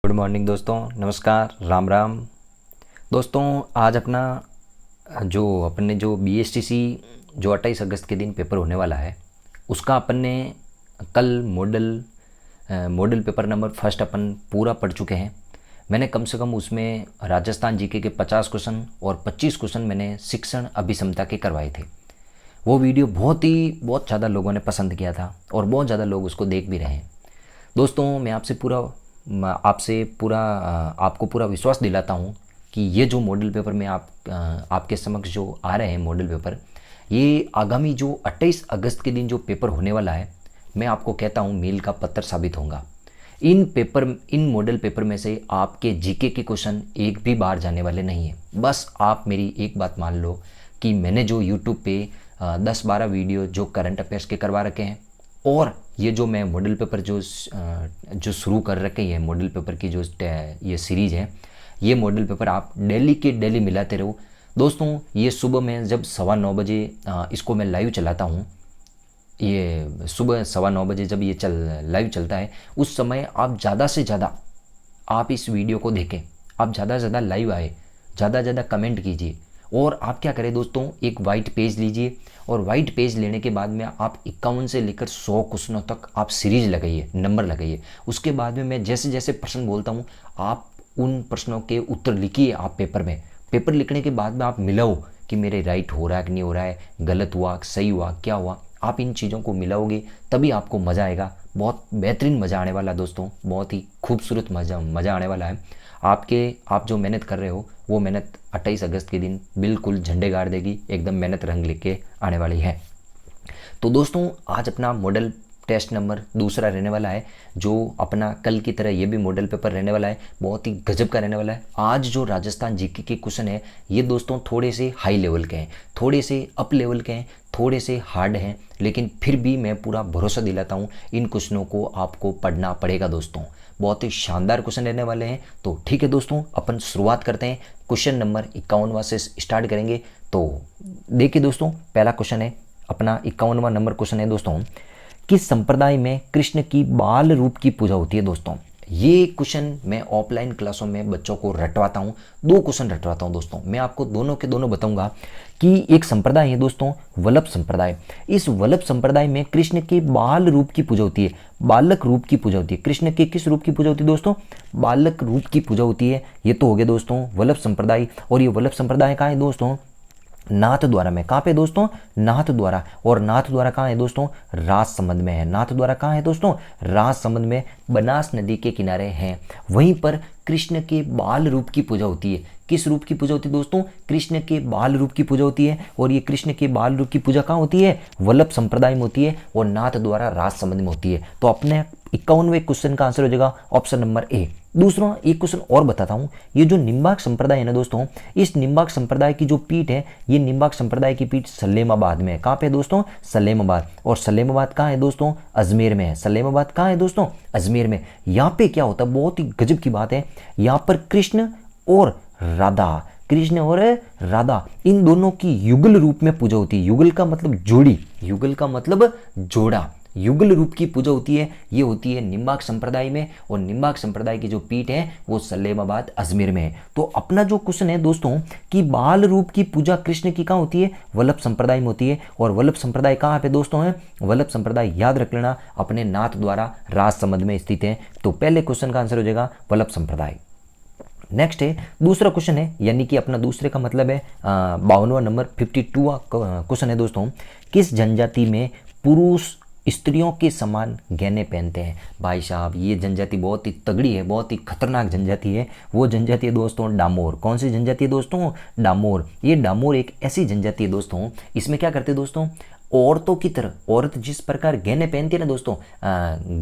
Good morning दोस्तों, नमस्कार, राम राम। दोस्तों आज अपने जो बीएसटीसी जो 28 अगस्त के दिन पेपर होने वाला है उसका अपन ने कल मॉडल पेपर नंबर फर्स्ट अपन पूरा पढ़ चुके हैं। मैंने कम से कम उसमें राजस्थान जीके के 50 क्वेश्चन और 25 क्वेश्चन मैंने शिक्षण अभिक्षमता के करवाए थे। वो वीडियो बहुत ज़्यादा लोगों ने पसंद किया था और बहुत ज़्यादा लोग उसको देख भी रहे हैं। दोस्तों मैं आपको पूरा विश्वास दिलाता हूँ कि ये जो मॉडल पेपर में आपके समक्ष जो आ रहे हैं मॉडल पेपर, ये आगामी जो 28 अगस्त के दिन जो पेपर होने वाला है, मैं आपको कहता हूँ मील का पत्थर साबित होगा। इन मॉडल पेपर में से आपके जीके के क्वेश्चन एक भी बाहर जाने वाले नहीं है। बस आप मेरी एक बात मान लो कि मैंने जो यूट्यूब पे 10-12 वीडियो जो करंट अफेयर्स के करवा रखे हैं और ये जो मैं मॉडल पेपर जो शुरू कर रखी है, मॉडल पेपर की जो ये सीरीज़ है, ये मॉडल पेपर आप डेली के डेली मिलाते रहो। दोस्तों ये सुबह में जब 9:15 बजे इसको मैं लाइव चलाता हूँ, ये सुबह 9:15 बजे जब ये लाइव चलता है, उस समय आप ज़्यादा से ज़्यादा आप इस वीडियो को देखें, आप ज़्यादा से ज़्यादा लाइव आए, ज़्यादा से ज़्यादा कमेंट कीजिए। और आप क्या करें दोस्तों, एक वाइट पेज लीजिए और वाइट पेज लेने के बाद में आप 51 से लेकर 100 क्वेश्चनों तक आप सीरीज लगाइए, नंबर लगाइए। उसके बाद में मैं जैसे जैसे प्रश्न बोलता हूँ आप उन प्रश्नों के उत्तर लिखिए। आप पेपर लिखने के बाद में आप मिलाओ कि मेरे राइट हो रहा है कि नहीं हो रहा है, गलत हुआ सही हुआ क्या हुआ। आप इन चीज़ों को मिलाओगे तभी आपको मज़ा आएगा। बहुत बेहतरीन मज़ा आने वाला दोस्तों, बहुत ही खूबसूरत मज़ा आने वाला है। आप जो मेहनत कर रहे हो वो मेहनत 28 अगस्त के दिन बिल्कुल झंडे गाड़ देगी, एकदम मेहनत रंग लेके आने वाली है। तो दोस्तों आज अपना मॉडल टेस्ट नंबर दूसरा रहने वाला है, जो अपना कल की तरह ये भी मॉडल पेपर रहने वाला है, बहुत ही गजब का रहने वाला है। आज जो राजस्थान जीके के क्वेश्चन है ये दोस्तों थोड़े से हाई लेवल के हैं, थोड़े से अप लेवल के हैं, थोड़े से हार्ड हैं, लेकिन फिर भी मैं पूरा भरोसा दिलाता हूँ इन क्वेश्चनों को आपको पढ़ना पड़ेगा दोस्तों। बहुत ही शानदार क्वेश्चन रहने वाले हैं। तो ठीक है दोस्तों, अपन शुरुआत करते हैं। क्वेश्चन नंबर 51वां से स्टार्ट करेंगे। तो देखिए दोस्तों, पहला क्वेश्चन है अपना 51वां नंबर क्वेश्चन है दोस्तों, किस संप्रदाय में कृष्ण की बाल रूप की पूजा होती है दोस्तों। ये क्वेश्चन मैं ऑफलाइन क्लासों में बच्चों को रटवाता हूँ, 2 क्वेश्चन रटवाता हूँ दोस्तों। मैं आपको दोनों के दोनों बताऊंगा कि एक संप्रदाय है दोस्तों वल्लभ संप्रदाय। इस वल्लभ संप्रदाय में कृष्ण के बाल रूप की पूजा होती है, बालक रूप की पूजा होती है। कृष्ण के किस रूप की पूजा होती है दोस्तों, बालक रूप की पूजा होती है। ये तो हो गया दोस्तों वल्लभ संप्रदाय। और ये वल्लभ संप्रदाय कहाँ है दोस्तों, नाथ द्वारा में। कहाँ पे दोस्तों, नाथ द्वारा। और नाथ द्वारा कहाँ है दोस्तों, राजसमंद में है। नाथ द्वारा कहाँ है दोस्तों, राजसमंद में, बनास नदी के किनारे हैं। वहीं पर कृष्ण के बाल रूप की पूजा होती है। किस रूप की पूजा होती है दोस्तों, कृष्ण के बाल रूप की पूजा होती है। और ये कृष्ण के बाल रूप की पूजा कहाँ होती है, वल्लभ संप्रदाय में होती है और नाथ द्वारा राजसमंद में होती है। तो अपने 51वें क्वेश्चन का आंसर हो जाएगा ऑप्शन नंबर ए। दूसरा एक क्वेश्चन और बताता हूँ। ये जो निम्बार्क संप्रदाय है ना दोस्तों, इस निम्बार्क संप्रदाय की जो पीठ है, ये निम्बार्क संप्रदाय की पीठ सलेमाबाद में है। कहाँ पे दोस्तों, सलेमाबाद। और सलेमाबाद कहाँ है दोस्तों, अजमेर में है। सलेमाबाद कहाँ है दोस्तों, अजमेर में। यहाँ पे क्या होता है, बहुत ही गजब की बात है, यहाँ पर कृष्ण और राधा इन दोनों की युगल रूप में पूजा होती है। युगल का मतलब जोड़ी, युगल का मतलब जोड़ा, युगल रूप की पूजा होती है। ये होती है निम्बार्क संप्रदाय में। और निम्बार्क संप्रदाय की जो पीठ है वो सलेमाबाद अजमेर में है। तो अपना जो क्वेश्चन है दोस्तों कि बाल रूप की पूजा कृष्ण की कहाँ होती है, वल्लभ संप्रदाय में होती है। और वल्लभ संप्रदाय कहाँ पे दोस्तों है, वल्लभ संप्रदाय याद रख लेना अपने नाथ द्वारा राजसमंद में स्थित है। तो पहले क्वेश्चन का आंसर हो जाएगा वल्लभ संप्रदाय। नेक्स्ट है दूसरा क्वेश्चन है, यानी कि अपना दूसरे का मतलब है 52वां नंबर 52वां क्वेश्चन है दोस्तों, किस जनजाति में पुरुष स्त्रियों के समान गहने पहनते हैं। भाई साहब ये जनजाति बहुत ही तगड़ी है, बहुत ही खतरनाक जनजाति है। वो जनजाति है दोस्तों डामोर। कौन सी जनजाति है दोस्तों, डामोर। ये डामोर एक ऐसी जनजाति है दोस्तों, इसमें क्या करते हैं दोस्तों, औरतों की तरह औरत जिस प्रकार गहने पहनती है ना दोस्तों,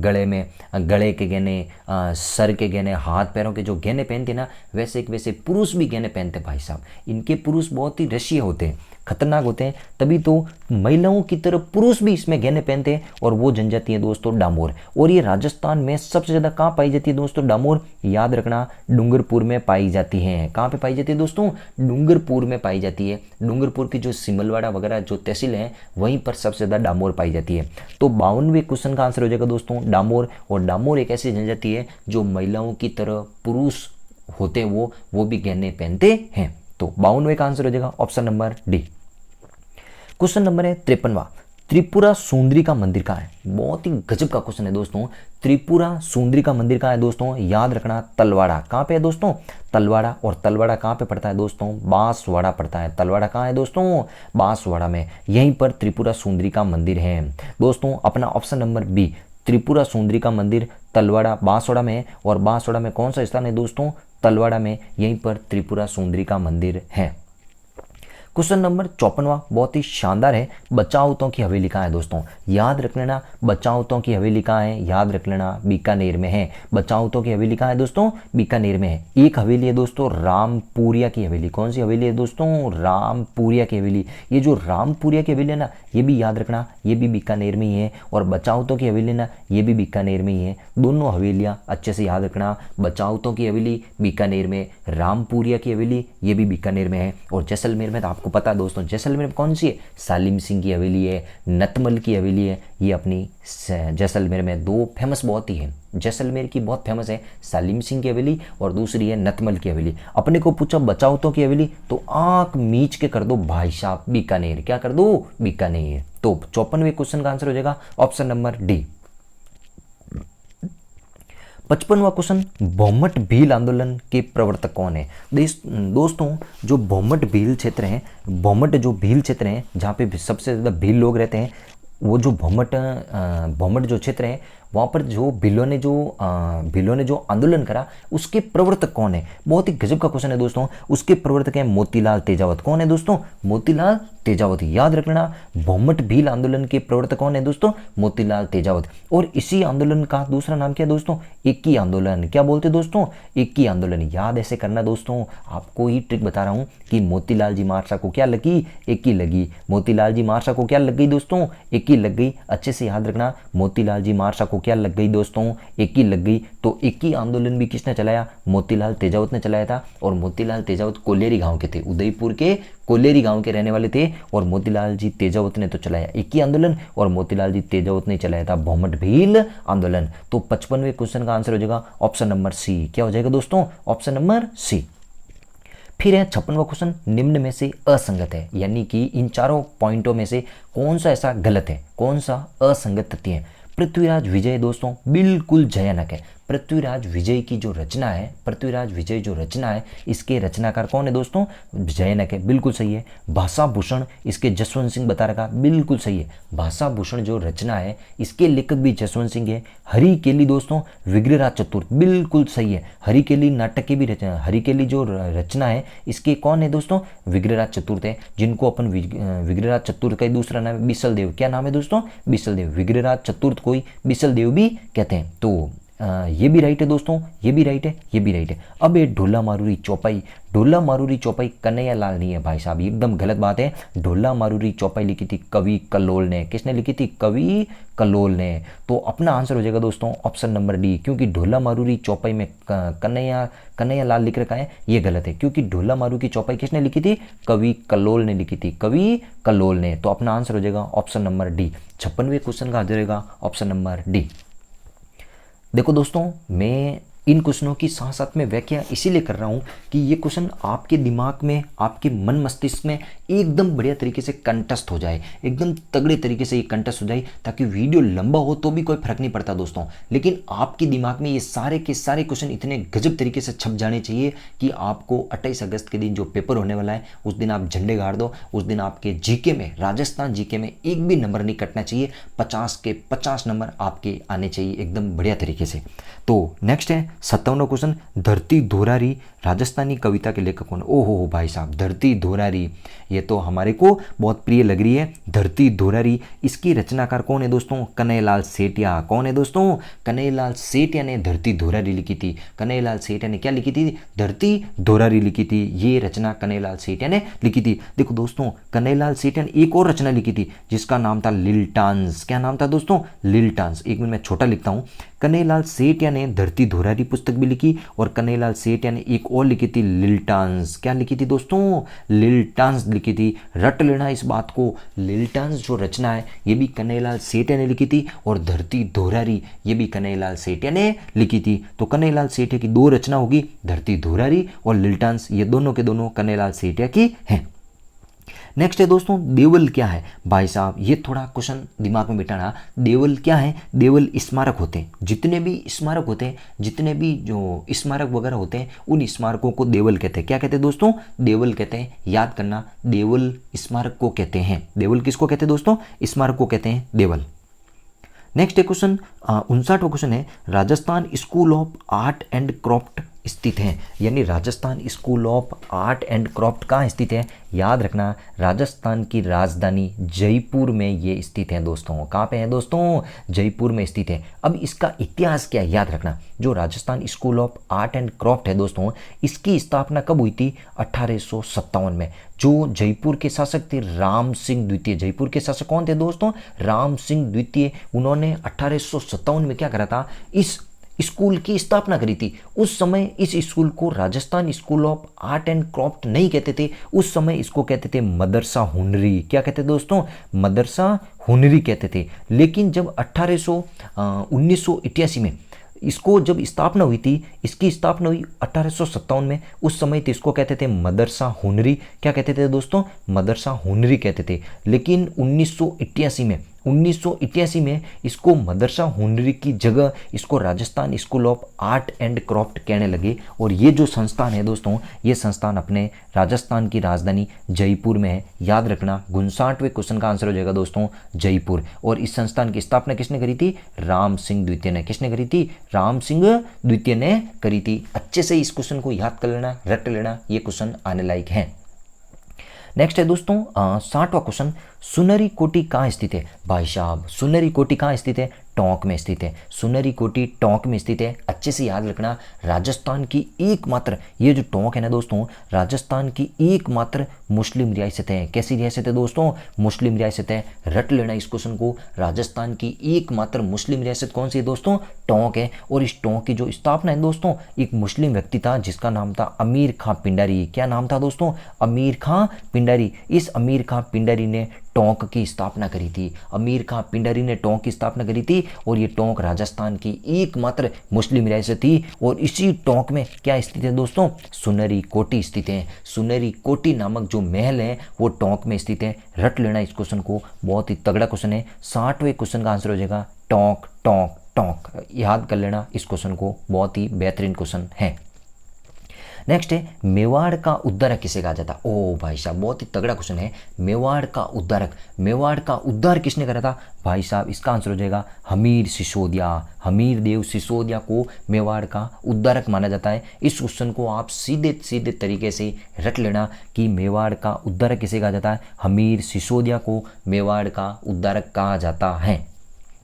गले के गहने, सर के गहने, हाथ पैरों के जो गहने पहनते हैं ना, वैसे पुरुष भी गहने पहनते हैं भाई साहब। इनके पुरुष बहुत ही रशिया होते हैं, खतरनाक होते हैं, तभी तो महिलाओं की तरह पुरुष भी इसमें गहने पहनते हैं। और वो जनजाति है दोस्तों डामोर। और ये राजस्थान में सबसे ज़्यादा कहाँ पाई जाती है दोस्तों डामोर, याद रखना डूंगरपुर में पाई जाती है। कहाँ पे पाई जाती है दोस्तों, डूंगरपुर में पाई जाती है। डूंगरपुर की जो सिमलवाड़ा वगैरह जो तहसील है वहीं वहीं पर सबसे ज़्यादा डामोर पाई जाती है। तो 52वें क्वेश्चन का आंसर हो जाएगा दोस्तों डामोर। और डामोर एक ऐसी जनजाति है जो महिलाओं की तरह पुरुष होते हैं, वो भी गहने पहनते हैं। तो 52वें का आंसर हो जाएगा option number D. Question number है 53वां, त्रिपुरा सुंदरी का मंदिर कहाँ है? बहुत ही गजब का क्वेश्चन है दोस्तों। त्रिपुरा सुंदरी का मंदिर कहाँ है दोस्तों? याद रखना तलवाड़ा। कहाँ पे है दोस्तों? तलवाड़ा। और तलवाड़ा कहाँ पे पड़ता है दोस्तों? बांसवाड़ा पड़ता है। तलवाड़ा कहाँ है दोस्तों? बांसवाड़ा में। यहीं पर त्रिपुरा सुंदरी का मंदिर है दोस्तों। अपना option number B, Tripura Sundari का मंदिर तलवाड़ा बांसवाड़ा में है। और बांसवाड़ा में कौन सा स्थान है दोस्तों? तलवाड़ा में। यहीं पर त्रिपुरा सुंदरी का मंदिर है। क्वेश्चन नंबर 54वां बहुत ही शानदार है, बचावतों की हवेली कहाँ है दोस्तों? याद रख लेना, बचावतों की हवेली कहाँ है? याद रख लेना, बीकानेर में है। बचावतों की हवेली कहाँ है दोस्तों? बीकानेर में है। एक हवेली है दोस्तों रामपुरिया की हवेली। कौन सी हवेली है दोस्तों? रामपुरिया की हवेली। ये जो रामपुरिया की हवेली है ना, ये भी याद रखना, ये भी बीकानेर में ही है। और बचावतों की हवेली ना, ये भी बीकानेर में ही है। दोनों हवेलियाँ अच्छे से याद रखना, बचावतों की हवेली बीकानेर में, रामपुरिया की हवेली ये भी बीकानेर में है। और जैसलमेर में तो आपको पता है दोस्तों, जैसलमेर में कौन सी है? सालिम सिंह की हवेली है, नतमल की हवेली है। ये अपनी जैसलमेर में दो फेमस बहुत ही है। जैसलमेर की बहुत फेमस है सालिम सिंह की हवेली और दूसरी है नतमल की हवेली। अपने को पूछा बचावतों की हवेली तो आंख मीच के कर दो भाई साहब बीकानेर। क्या कर दो? बीकानेर। तो 54वें क्वेश्चन का आंसर हो जाएगा ऑप्शन नंबर डी। 55वां क्वेश्चन, भौमट भील आंदोलन के प्रवर्तक कौन है? दोस्तों जो भौमट भील क्षेत्र है, भौमट जो भील क्षेत्र है जहाँ पे सबसे ज़्यादा भील लोग रहते हैं, वो जो भौमट जो क्षेत्र है वहाँ पर जो भीलों ने जो आंदोलन करा उसके प्रवर्तक कौन है? बहुत ही गजब का क्वेश्चन है दोस्तों। उसके प्रवर्तक हैं मोतीलाल तेजावत। कौन है दोस्तों? मोतीलाल तेजावत। याद रखना, भौमट भील आंदोलन के प्रवर्तक कौन है दोस्तों? मोतीलाल तेजावत। और इसी आंदोलन का दूसरा नाम क्या है दोस्तों? एकी आंदोलन। क्या बोलते दोस्तों? एकी आंदोलन। याद ऐसे करना दोस्तों, आपको ही ट्रिक बता रहा हूँ कि मोतीलाल जी मारसा को क्या लगी? एकी लगी। मोतीलाल जी मारसा को क्या लग गई दोस्तों? एकी लग गई। अच्छे से याद रखना, मोतीलाल जी मारसा को क्या लग गई दोस्तों? एकी लग गई। तो एकी आंदोलन भी किसने चलाया? मोतीलाल तेजावत ने चलाया था। और मोतीलाल तेजावत कोलेरी गांव के थे, उदयपुर के कोलेरी गांव के रहने वाले थे। और मोतीलाल जी तेजावत ने तो चलाया एकी आंदोलन और मोतीलाल जी तेजावत ने चलाया था भौमट भील आंदोलन। तो 55वें क्वेश्चन का आंसर हो जाएगा ऑप्शन नंबर सी। क्या हो जाएगा दोस्तों? Option number C. फिर है 56वां क्वेश्चन, निम्न में से असंगत है, यानी कि इन चारों पॉइंटों में से कौन सा ऐसा गलत है, कौन सा असंगत तथ्य है? पृथ्वीराज विजय दोस्तों बिल्कुल भयानक है। पृथ्वीराज विजय की जो रचना है, पृथ्वीराज विजय जो रचना है, इसके रचनाकार कौन है दोस्तों? जयनक है। बिल्कुल सही है। भाषा भूषण इसके जसवंत सिंह बता रखा, बिल्कुल सही है। भाषा भूषण जो रचना है इसके लेखक भी जसवंत सिंह है। हरि केली दोस्तों विग्रहराज चतुर्थ, बिल्कुल सही है। हरि केली नाटक की भी रचना, हरि केली जो रचना है इसके कौन है दोस्तों? विग्रहराज चतुर्थ है, जिनको अपन विग्रहराज चतुर्थ का दूसरा नाम है बिसल देव। क्या नाम है दोस्तों? बिसल देव। विग्रहराज चतुर्थ को ही बिसल देव भी कहते हैं। तो ये भी राइट है दोस्तों, ये भी राइट है, ये भी राइट है। अब ये ढोला मारूरी चौपाई, ढोला मारूरी चौपाई कन्हैया लाल नहीं है भाई साहब, एकदम गलत बात है। ढोला मारूरी चौपाई लिखी थी कवि कल्लोल ने। किसने लिखी थी? कवि कल्लोल ने। तो अपना आंसर हो जाएगा दोस्तों ऑप्शन नंबर डी, क्योंकि ढोला मारूरी चौपाई में कन्हैया लाल लिख रखा है, ये गलत है। क्योंकि ढोला मारू की चौपाई किसने लिखी थी? कवि कल्लोल ने लिखी थी, कवि कल्लोल ने। तो अपना आंसर हो जाएगा ऑप्शन नंबर डी। 56वें क्वेश्चन का आंसर रहेगा ऑप्शन नंबर डी। देखो दोस्तों, मैं इन क्वेश्चनों की साथ साथ में व्याख्या इसीलिए कर रहा हूँ कि ये क्वेश्चन आपके दिमाग में, आपके मन मस्तिष्क में एकदम बढ़िया तरीके से कंठस्थ हो जाए, एकदम तगड़े तरीके से ये कंठस्थ हो जाए, ताकि वीडियो लंबा हो तो भी कोई फर्क नहीं पड़ता दोस्तों। लेकिन आपके दिमाग में ये सारे के सारे क्वेश्चन इतने गजब तरीके से छप जाने चाहिए कि आपको 28 अगस्त के दिन जो पेपर होने वाला है उस दिन आप झंडे गाड़ दो। उस दिन आपके जीके में, राजस्थान जीके में एक भी नंबर नहीं कटना चाहिए। 50 के 50 नंबर आपके आने चाहिए एकदम बढ़िया तरीके से। तो नेक्स्ट है 57वां क्वेश्चन, धरती धोरारी राजस्थानी कविता के लेखक कौन? ओहो भाई साहब, धरती धोरारी, ये तो हमारे को बहुत प्रिय लग रही है। धरती धोरारी, इसकी रचनाकार कौन है दोस्तों? कन्हैयालाल सेठिया। कौन है दोस्तों? कन्हैयालाल सेठिया ने धरती धोरारी लिखी थी। कन्हैयालाल सेठिया ने क्या लिखी थी? धरती धोरारी लिखी थी। ये रचना कन्हैयालाल सेठिया ने लिखी थी। देखो दोस्तों, कन्हैयालाल सेठिया ने एक और रचना लिखी थी जिसका नाम था लिल्टान्स। क्या नाम था दोस्तों? लिल्टान्स। एक मिनट मैं छोटा लिखता हूँ। कन्हैयालाल सेठिया ने धरती धुरारी पुस्तक भी लिखी, और कन्हैयालाल सेठिया ने एक और लिखी थी लिल्टान्स। क्या लिखी थी दोस्तों? लिल्टान्स लिखी थी। रट लेना इस बात को, लिल्टान्स जो रचना है ये भी कन्हैयालाल सेठिया ने लिखी थी, और धरती धुरारी ये भी कन्हैयालाल सेठिया ने लिखी थी। तो कन्हैयालाल सेठिया की दो रचना होगी, धरती धुरारी और लिल्टान्स, ये दोनों के दोनों कन्हैयालाल सेठिया की हैं। नेक्स्ट है दोस्तों, देवल क्या है? भाई साहब ये थोड़ा क्वेश्चन दिमाग में बिठाना। देवल क्या है? देवल स्मारक होते हैं, जितने भी स्मारक होते हैं, जितने भी जो स्मारक वगैरह होते हैं, उन स्मारकों को देवल कहते हैं। क्या कहते हैं दोस्तों? देवल कहते हैं। याद करना, देवल स्मारक को कहते हैं। देवल किसको कहते हैं दोस्तों? स्मारक को कहते हैं देवल। नेक्स्ट है क्वेश्चन 59वां क्वेश्चन है, Rajasthan school of art and craft स्थित है, यानी Rajasthan school of art and craft कहाँ स्थित है? याद रखना, राजस्थान की राजधानी जयपुर में ये स्थित है दोस्तों। कहाँ पे है दोस्तों? जयपुर में स्थित है। अब इसका इतिहास क्या है याद रखना। जो Rajasthan school of art and craft है दोस्तों, इसकी स्थापना कब हुई थी? 1857 में। जो जयपुर के शासक थे राम सिंह द्वितीय, जयपुर के शासक कौन थे दोस्तों? राम सिंह द्वितीय। उन्होंने 1857 में क्या करा था? इस स्कूल की स्थापना करी थी। उस समय इस स्कूल को Rajasthan school of art and craft नहीं कहते थे, उस समय इसको कहते थे मदरसा हुनरी। क्या कहते थे दोस्तों? मदरसा हुनरी कहते थे। लेकिन जब 1988 में इसको जब स्थापना हुई थी, इसकी स्थापना हुई 1857 में, उस समय तो इसको कहते थे मदरसा हुनरी। क्या कहते थे दोस्तों? मदरसा हुनरी कहते थे। लेकिन 1988 में इसको मदरसा हुनरी की जगह इसको Rajasthan school of art and craft कहने लगे। और ये जो संस्थान है दोस्तों, ये संस्थान अपने राजस्थान की राजधानी जयपुर में है। याद रखना, 59वें क्वेश्चन का आंसर हो जाएगा दोस्तों जयपुर। और इस संस्थान की स्थापना किसने करी थी? राम सिंह द्वितीय ने। किसने करी थी? राम सिंह द्वितीय ने करी थी। अच्छे से इस क्वेश्चन को याद कर लेना, रट लेना, ये क्वेश्चन आने लायक है। नेक्स्ट है दोस्तों 60वां क्वेश्चन, सुनहरी कोटी कहाँ स्थित है? भाई साहब सुनहरी कोटी कहाँ स्थित है? टोंक में स्थित है। सुनहरी कोटी टोंक में स्थित है। अच्छे से याद रखना, राजस्थान की एकमात्र, ये जो टोंक है ना दोस्तों, राजस्थान की एकमात्र मुस्लिम रियासत है। कैसी रियासत है दोस्तों? मुस्लिम रियासत है। रट लेना इस क्वेश्चन को, राजस्थान की एकमात्र मुस्लिम रियासत कौन सी है दोस्तों? टोंक है। और इस टोंक की जो स्थापना है दोस्तों, एक मुस्लिम व्यक्ति था जिसका नाम था अमीर खां पिंडारी। क्या नाम था दोस्तों? अमीर खां पिंडारी। इस अमीर खां पिंडारी ने टोंक की स्थापना करी थी। अमीर खां पिंडारी ने टोंक की स्थापना करी थी, और ये टोंक राजस्थान की एकमात्र मुस्लिम रियासत थी। और इसी टोंक में क्या स्थित है दोस्तों? सुनहरी कोटी स्थित है। सुनहरी कोटी नामक जो महल है वो टोंक में स्थित है। रट लेना इस क्वेश्चन को, बहुत ही तगड़ा क्वेश्चन है। 60वें क्वेश्चन का आंसर हो जाएगा टोंक टोंक टोंक। याद कर लेना इस क्वेश्चन को, बहुत ही बेहतरीन क्वेश्चन है। नेक्स्ट है, मेवाड़ का उद्धारक किसे कहा जाता? ओ भाई साहब बहुत ही तगड़ा क्वेश्चन है। मेवाड़ का उद्धारक, मेवाड़ का उद्धार किसने करा था? भाई साहब इसका आंसर हो जाएगा हमीर सिसोदिया। हमीर देव सिसोदिया को मेवाड़ का उद्धारक माना जाता है। इस क्वेश्चन को आप सीधे सीधे तरीके से रट लेना कि मेवाड़ का उद्धारक किसे कहा जाता है? हमीर सिसोदिया को मेवाड़ का उद्धारक कहा जाता है।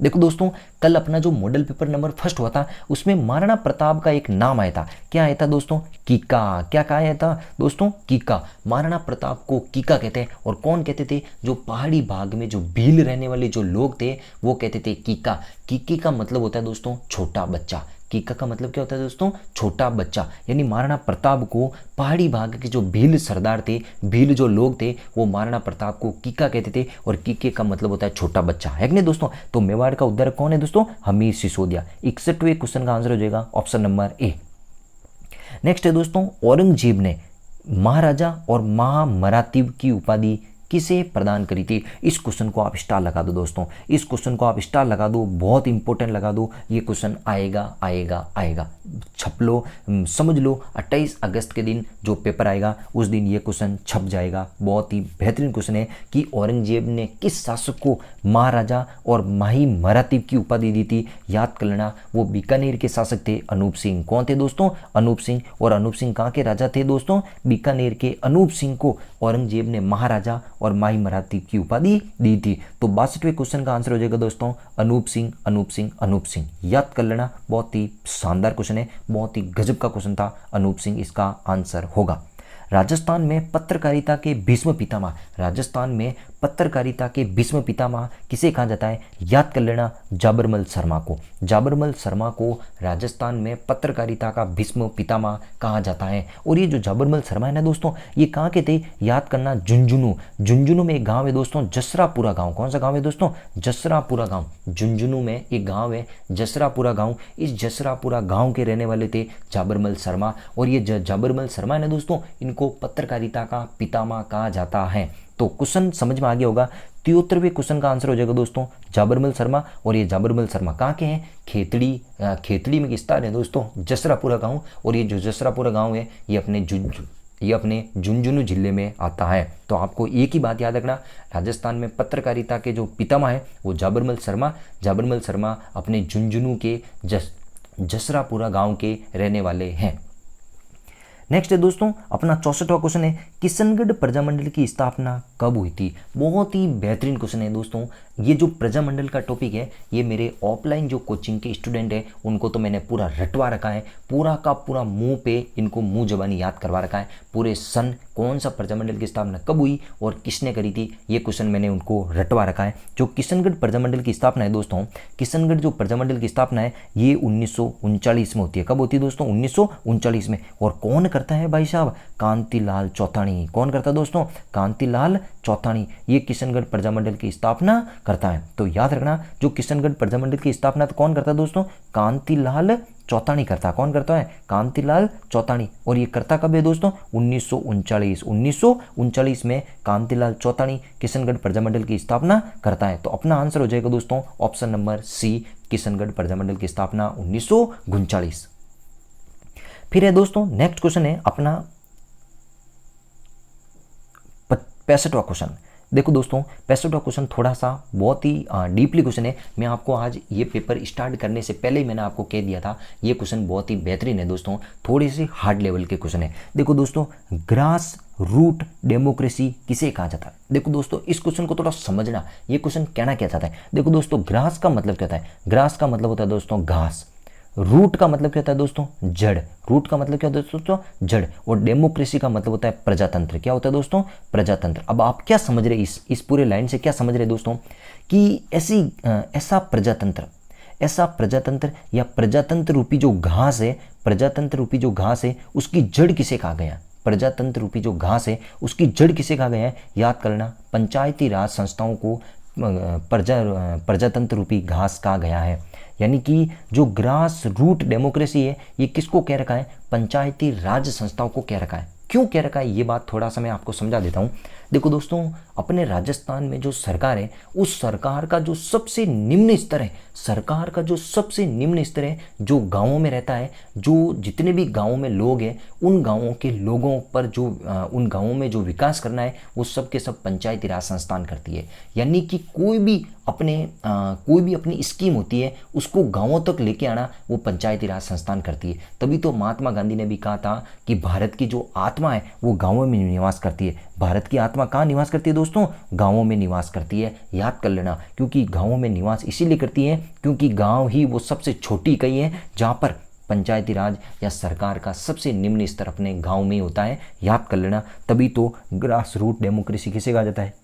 देखो दोस्तों, कल अपना जो मॉडल पेपर नंबर फर्स्ट हुआ था उसमें महाराणा प्रताप का एक नाम आया था। क्या आया था दोस्तों? कीका। क्या कहा आया था दोस्तों? कीका। महाराणा प्रताप को कीका कहते हैं। और कौन कहते थे? जो पहाड़ी भाग में जो भील रहने वाले जो लोग थे वो कहते थे कीका। कीकी का मतलब होता है दोस्तों छोटा बच्चा। कीका का मतलब क्या होता है दोस्तों? छोटा बच्चा। यानी महाराणा प्रताप को पहाड़ी भाग के जो भील सरदार थे, भील जो लोग थे, वो महाराणा प्रताप को कीका कहते थे। और कीके का मतलब होता है छोटा बच्चा, है कि नहीं दोस्तों? तो मेवाड़ का उद्धारक कौन है दोस्तों? हमीर सिसोदिया। 61वें क्वेश्चन का आंसर हो जाएगा ऑप्शन नंबर ए। नेक्स्ट है दोस्तों, औरंगजेब ने महाराजा और महामरातीब की उपाधि किसे प्रदान करी थी? इस क्वेश्चन को आप स्टार लगा दो दोस्तों, इस क्वेश्चन को आप स्टार लगा दो, बहुत इंपॉर्टेंट लगा दो। ये क्वेश्चन आएगा आएगा आएगा, छप लो, समझ लो। 28 अगस्त के दिन जो पेपर आएगा उस दिन ये क्वेश्चन छप जाएगा। बहुत ही बेहतरीन क्वेश्चन है कि औरंगजेब ने किस शासक को महाराजा और माही मरातीब की उपाधि दी थी? याद कर लेना, वो बीकानेर के शासक थे अनूप सिंह। कौन थे दोस्तों? अनूप सिंह। और अनूप सिंह कहाँ के राजा थे दोस्तों? बीकानेर के। अनूप सिंह को औरंगजेब ने महाराजा और माही मराठी की उपाधि दी थी। तो 62वें क्वेश्चन का आंसर हो जाएगा दोस्तों अनूप सिंह, अनूप सिंह, अनूप सिंह। याद कर लेना, बहुत ही शानदार क्वेश्चन है, बहुत ही गजब का क्वेश्चन था। अनूप सिंह इसका आंसर होगा। राजस्थान में पत्रकारिता के भीष्म पितामह, राजस्थान में पत्रकारिता के भीष्म पितामह किसे कहा जाता है? याद कर लेना, जाबरमल शर्मा को। जाबरमल शर्मा को राजस्थान में पत्रकारिता का भीष्म पितामह कहा जाता है। और ये जो जाबरमल शर्मा है ना दोस्तों, ये कहाँ के थे? याद करना, झुंझुनू। झुंझुनू में एक गांव है दोस्तों, जसरापुरा गांव। कौन सा गांव है दोस्तों? जसरापुरा गांव। झुंझुनू में एक गांव है जसरापुरा गांव। इस जसरापुरा गांव के रहने वाले थे जाबरमल शर्मा। और ये जाबरमल शर्मा है ना दोस्तों, इनको पत्रकारिता का पितामह कहा जाता है। तो क्वेश्चन समझ में आ गया होगा। 73वें क्वेश्चन का आंसर हो जाएगा दोस्तों जाबरमल शर्मा। और ये जाबरमल शर्मा कहाँ के हैं? खेतड़ी में किस्ता है दोस्तों, जसरापुरा गांव। और ये जो जसरापुरा गांव है ये अपने झुंझुनू जिले में आता है। तो आपको एक ही बात याद रखना, राजस्थान में पत्रकारिता के जो पितामह है वो जाबरमल शर्मा अपने झुंझुनू के जसरापुरा गांव के रहने वाले हैं। नेक्स्ट है दोस्तों अपना 64वां क्वेश्चन है, किशनगढ़ प्रजामंडल की स्थापना कब हुई थी? बहुत ही बेहतरीन क्वेश्चन है दोस्तों। ये जो प्रजामंडल का टॉपिक है ये मेरे ऑफलाइन जो कोचिंग के स्टूडेंट हैं उनको तो मैंने पूरा रटवा रखा है, पूरा का पूरा मुंह पे इनको मुंह जबानी याद करवा रखा है। पूरे सन कौन सा प्रजामंडल की स्थापना कब हुई और किसने करी थी, ये क्वेश्चन मैंने उनको रटवा रखा है। जो किशनगढ़ प्रजामंडल की स्थापना है दोस्तों, किशनगढ़ जो प्रजामंडल की स्थापना है ये 1939 में होती है। कब होती है दोस्तों? 1939 में। और कौन करता है भाई साहब? कांतिलाल चौथाणी। कौन करता है दोस्तों? कांतिलाल चौथाणी। ये किशनगढ़ प्रजामंडल की स्थापना करता है। तो याद रखना, जो किशनगढ़ प्रजामंडल की स्थापना तो कौन करता है दोस्तों? कांतिलाल चौथाणी करता है। कौन करता है? कांतिलाल चौथाणी। और ये करता कब है दोस्तों? 1939 में कांतिलाल चौथाणी किशनगढ़ प्रजामंडल की स्थापना करता है। तो अपना आंसर हो जाएगा दोस्तों option number C, Kishangarh Prajamandal की स्थापना 1939। फिर है दोस्तों नेक्स्ट क्वेश्चन है अपना 65वां क्वेश्चन। देखो दोस्तों 65वां क्वेश्चन थोड़ा सा बहुत ही डीपली क्वेश्चन है। मैं आपको आज ये पेपर स्टार्ट करने से पहले ही मैंने आपको कह दिया था ये क्वेश्चन बहुत ही बेहतरीन है दोस्तों, थोड़ी सी हार्ड लेवल के क्वेश्चन है। देखो दोस्तों ग्रास रूट डेमोक्रेसी किसे कहा जाता है? देखो दोस्तों इस क्वेश्चन को थोड़ा समझना, ये क्वेश्चन कहना क्या चाहता है। देखो दोस्तों ग्रास का मतलब क्या होता है? ग्रास का मतलब होता है दोस्तों घास। रूट का मतलब क्या होता है दोस्तों? जड़। रूट का मतलब क्या होता है दोस्तों? जड़। और डेमोक्रेसी का मतलब होता है प्रजातंत्र। क्या होता है दोस्तों? प्रजातंत्र। अब आप क्या समझ रहे इस पूरे लाइन से क्या समझ रहे दोस्तों कि ऐसा प्रजातंत्र या प्रजातंत्र रूपी जो घास है, प्रजातंत्र रूपी जो घास है उसकी जड़ किसे कहा गया? प्रजातंत्र रूपी जो घास है उसकी जड़ किसे कहा गया है? याद करना, पंचायती राज संस्थाओं को प्रजातंत्र रूपी घास कहा गया है। यानी कि जो ग्रास रूट डेमोक्रेसी है ये किसको कह रखा है? पंचायती राज संस्थाओं को कह रखा है। क्यों कह रखा है ये बात थोड़ा सा मैं आपको समझा देता हूँ। देखो दोस्तों अपने राजस्थान में जो सरकार है उस सरकार का जो सबसे निम्न स्तर है, सरकार का जो सबसे निम्न स्तर है जो गांवों में रहता है, जो जितने भी गांवों में लोग हैं उन गांवों के लोगों पर जो उन गांवों में जो विकास करना है वो सब के सब पंचायती राज संस्थान करती है। यानी कि कोई भी अपनी स्कीम होती है उसको गांवों तक लेके आना वो पंचायती राज संस्थान करती है। तभी तो महात्मा गांधी ने भी कहा था कि भारत की जो आत्मा है वो गांवों में निवास करती है। भारत की आत्मा कहाँ निवास करती है दोस्तों? गांवों में निवास करती है। याद कर लेना, क्योंकि गांवों में निवास इसीलिए करती है क्योंकि गांव ही वो सबसे छोटी इकाई है जहाँ पर पंचायती राज या सरकार का सबसे निम्न स्तर अपने गांव में ही होता है। याद कर लेना, तभी तो ग्रास रूट डेमोक्रेसी किसे कहा जाता है?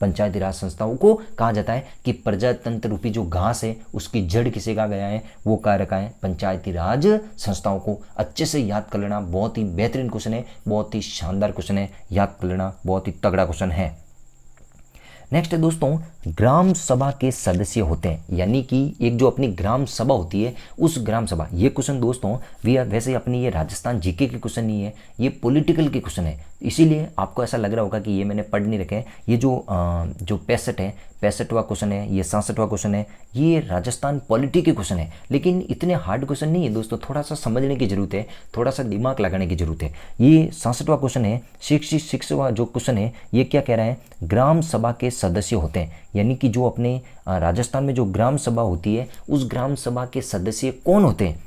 पंचायती राज संस्थाओं को कहा जाता है कि प्रजातंत्र रूपी जो घास है उसकी जड़ किसे कहा गया है? वो कहा रखा है पंचायती राज संस्थाओं को। अच्छे से याद कर लेना, बहुत ही बेहतरीन क्वेश्चन है, बहुत ही शानदार क्वेश्चन है, याद कर लेना, बहुत ही तगड़ा क्वेश्चन है। नेक्स्ट है दोस्तों ग्राम सभा के सदस्य होते हैं, यानी कि एक जो अपनी ग्राम सभा होती है उस ग्राम सभा, ये क्वेश्चन दोस्तों वैसे अपनी ये राजस्थान जीके के क्वेश्चन नहीं है, ये पॉलिटिकल के क्वेश्चन है, इसीलिए आपको ऐसा लग रहा होगा कि ये मैंने पढ़ नहीं रखे हैं। ये जो 65वां क्वेश्चन है, ये 67वां क्वेश्चन है, ये राजस्थान पॉलिटी के क्वेश्चन है, लेकिन इतने हार्ड क्वेश्चन नहीं है दोस्तों, थोड़ा सा समझने की जरूरत है, थोड़ा सा दिमाग लगाने की जरूरत है। ये 67वां क्वेश्चन है। 66वां जो क्वेश्चन है ये क्या कह रहा है? ग्राम सभा के सदस्य होते हैं, यानी कि जो अपने राजस्थान में जो ग्राम सभा होती है उस ग्राम सभा के सदस्य कौन होते हैं?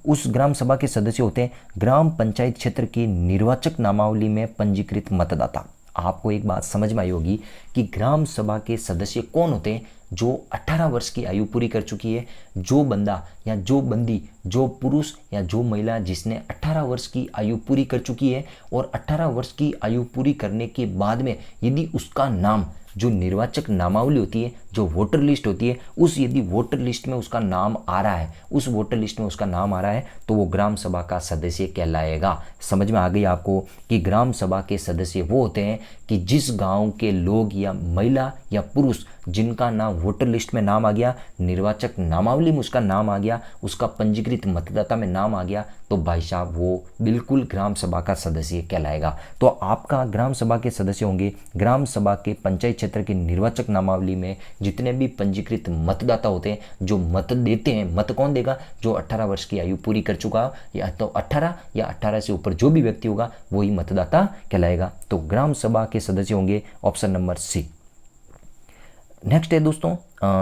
उस ग्राम सभा के सदस्य होते हैं ग्राम पंचायत क्षेत्र की निर्वाचक नामावली में पंजीकृत मतदाता। आपको एक बात समझ में आई होगी कि ग्राम सभा के सदस्य कौन होते हैं? जो 18 वर्ष की आयु पूरी कर चुकी है, जो बंदा या जो बंदी, जो पुरुष या जो महिला जिसने 18 वर्ष की आयु पूरी कर चुकी है और 18 वर्ष की आयु पूरी करने के बाद में यदि उसका नाम जो निर्वाचक नामावली होती है, जो वोटर लिस्ट होती है, उस यदि वोटर लिस्ट में उसका नाम आ रहा है, उस वोटर लिस्ट में उसका नाम आ रहा है तो वो ग्राम सभा का सदस्य कहलाएगा। समझ में आ गई आपको कि ग्राम सभा के सदस्य वो होते हैं कि जिस गांव के लोग या महिला या पुरुष जिनका नाम वोटर लिस्ट में नाम आ गया, निर्वाचक नामावली में उसका नाम आ गया, उसका पंजीकृत मतदाता में नाम आ गया, तो भाई साहब वो बिल्कुल ग्राम सभा का सदस्य कहलाएगा। तो आपका ग्राम सभा के सदस्य होंगे ग्राम सभा के पंचायत क्षेत्र के निर्वाचक नामावली में जितने भी पंजीकृत मतदाता होते हैं, जो मत देते हैं। मत कौन देगा? जो 18 वर्ष की आयु पूरी कर चुका, या तो 18 या 18 से ऊपर जो भी व्यक्ति होगा वही मतदाता कहलाएगा। तो ग्राम सभा के सदस्य होंगे ऑप्शन नंबर सी। नेक्स्ट है दोस्तों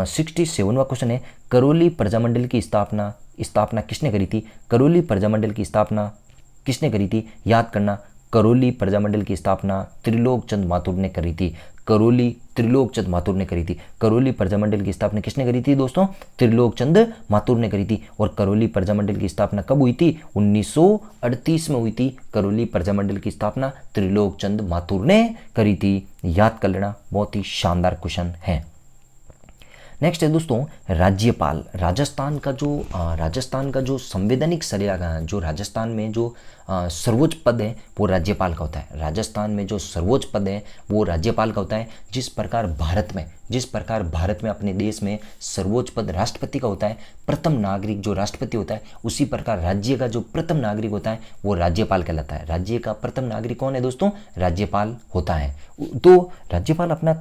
67वां क्वेश्चन है, करौली प्रजामंडल की स्थापना किसने करी थी? करौली प्रजामंडल की स्थापना किसने करी थी? याद करना, करौली प्रजामंडल की स्थापना त्रिलोक चंद माथुर ने करी थी। करौली त्रिलोक चंद माथुर ने करी थी। करौली प्रजामंडल की स्थापना किसने करी थी दोस्तों? त्रिलोक चंद माथुर ने करी थी। और करौली प्रजामंडल की स्थापना कब हुई थी? 1938 में हुई थी। करौली प्रजामंडल की स्थापना त्रिलोक चंद माथुर ने करी थी। याद कर लेना, बहुत ही शानदार क्वेश्चन है। नेक्स्ट है दोस्तों राज्यपाल। राजस्थान का जो संवैधानिक सरिया, जो राजस्थान में जो सर्वोच्च पद है वो राज्यपाल का होता है। राजस्थान में जो सर्वोच्च पद है वो राज्यपाल का होता है। जिस प्रकार भारत में अपने देश में सर्वोच्च पद राष्ट्रपति का होता है, प्रथम नागरिक जो राष्ट्रपति होता है, उसी प्रकार राज्य का जो प्रथम नागरिक होता है वो राज्यपाल कहलाता है। राज्य का प्रथम नागरिक कौन है दोस्तों? राज्यपाल होता है। तो राज्यपाल अपना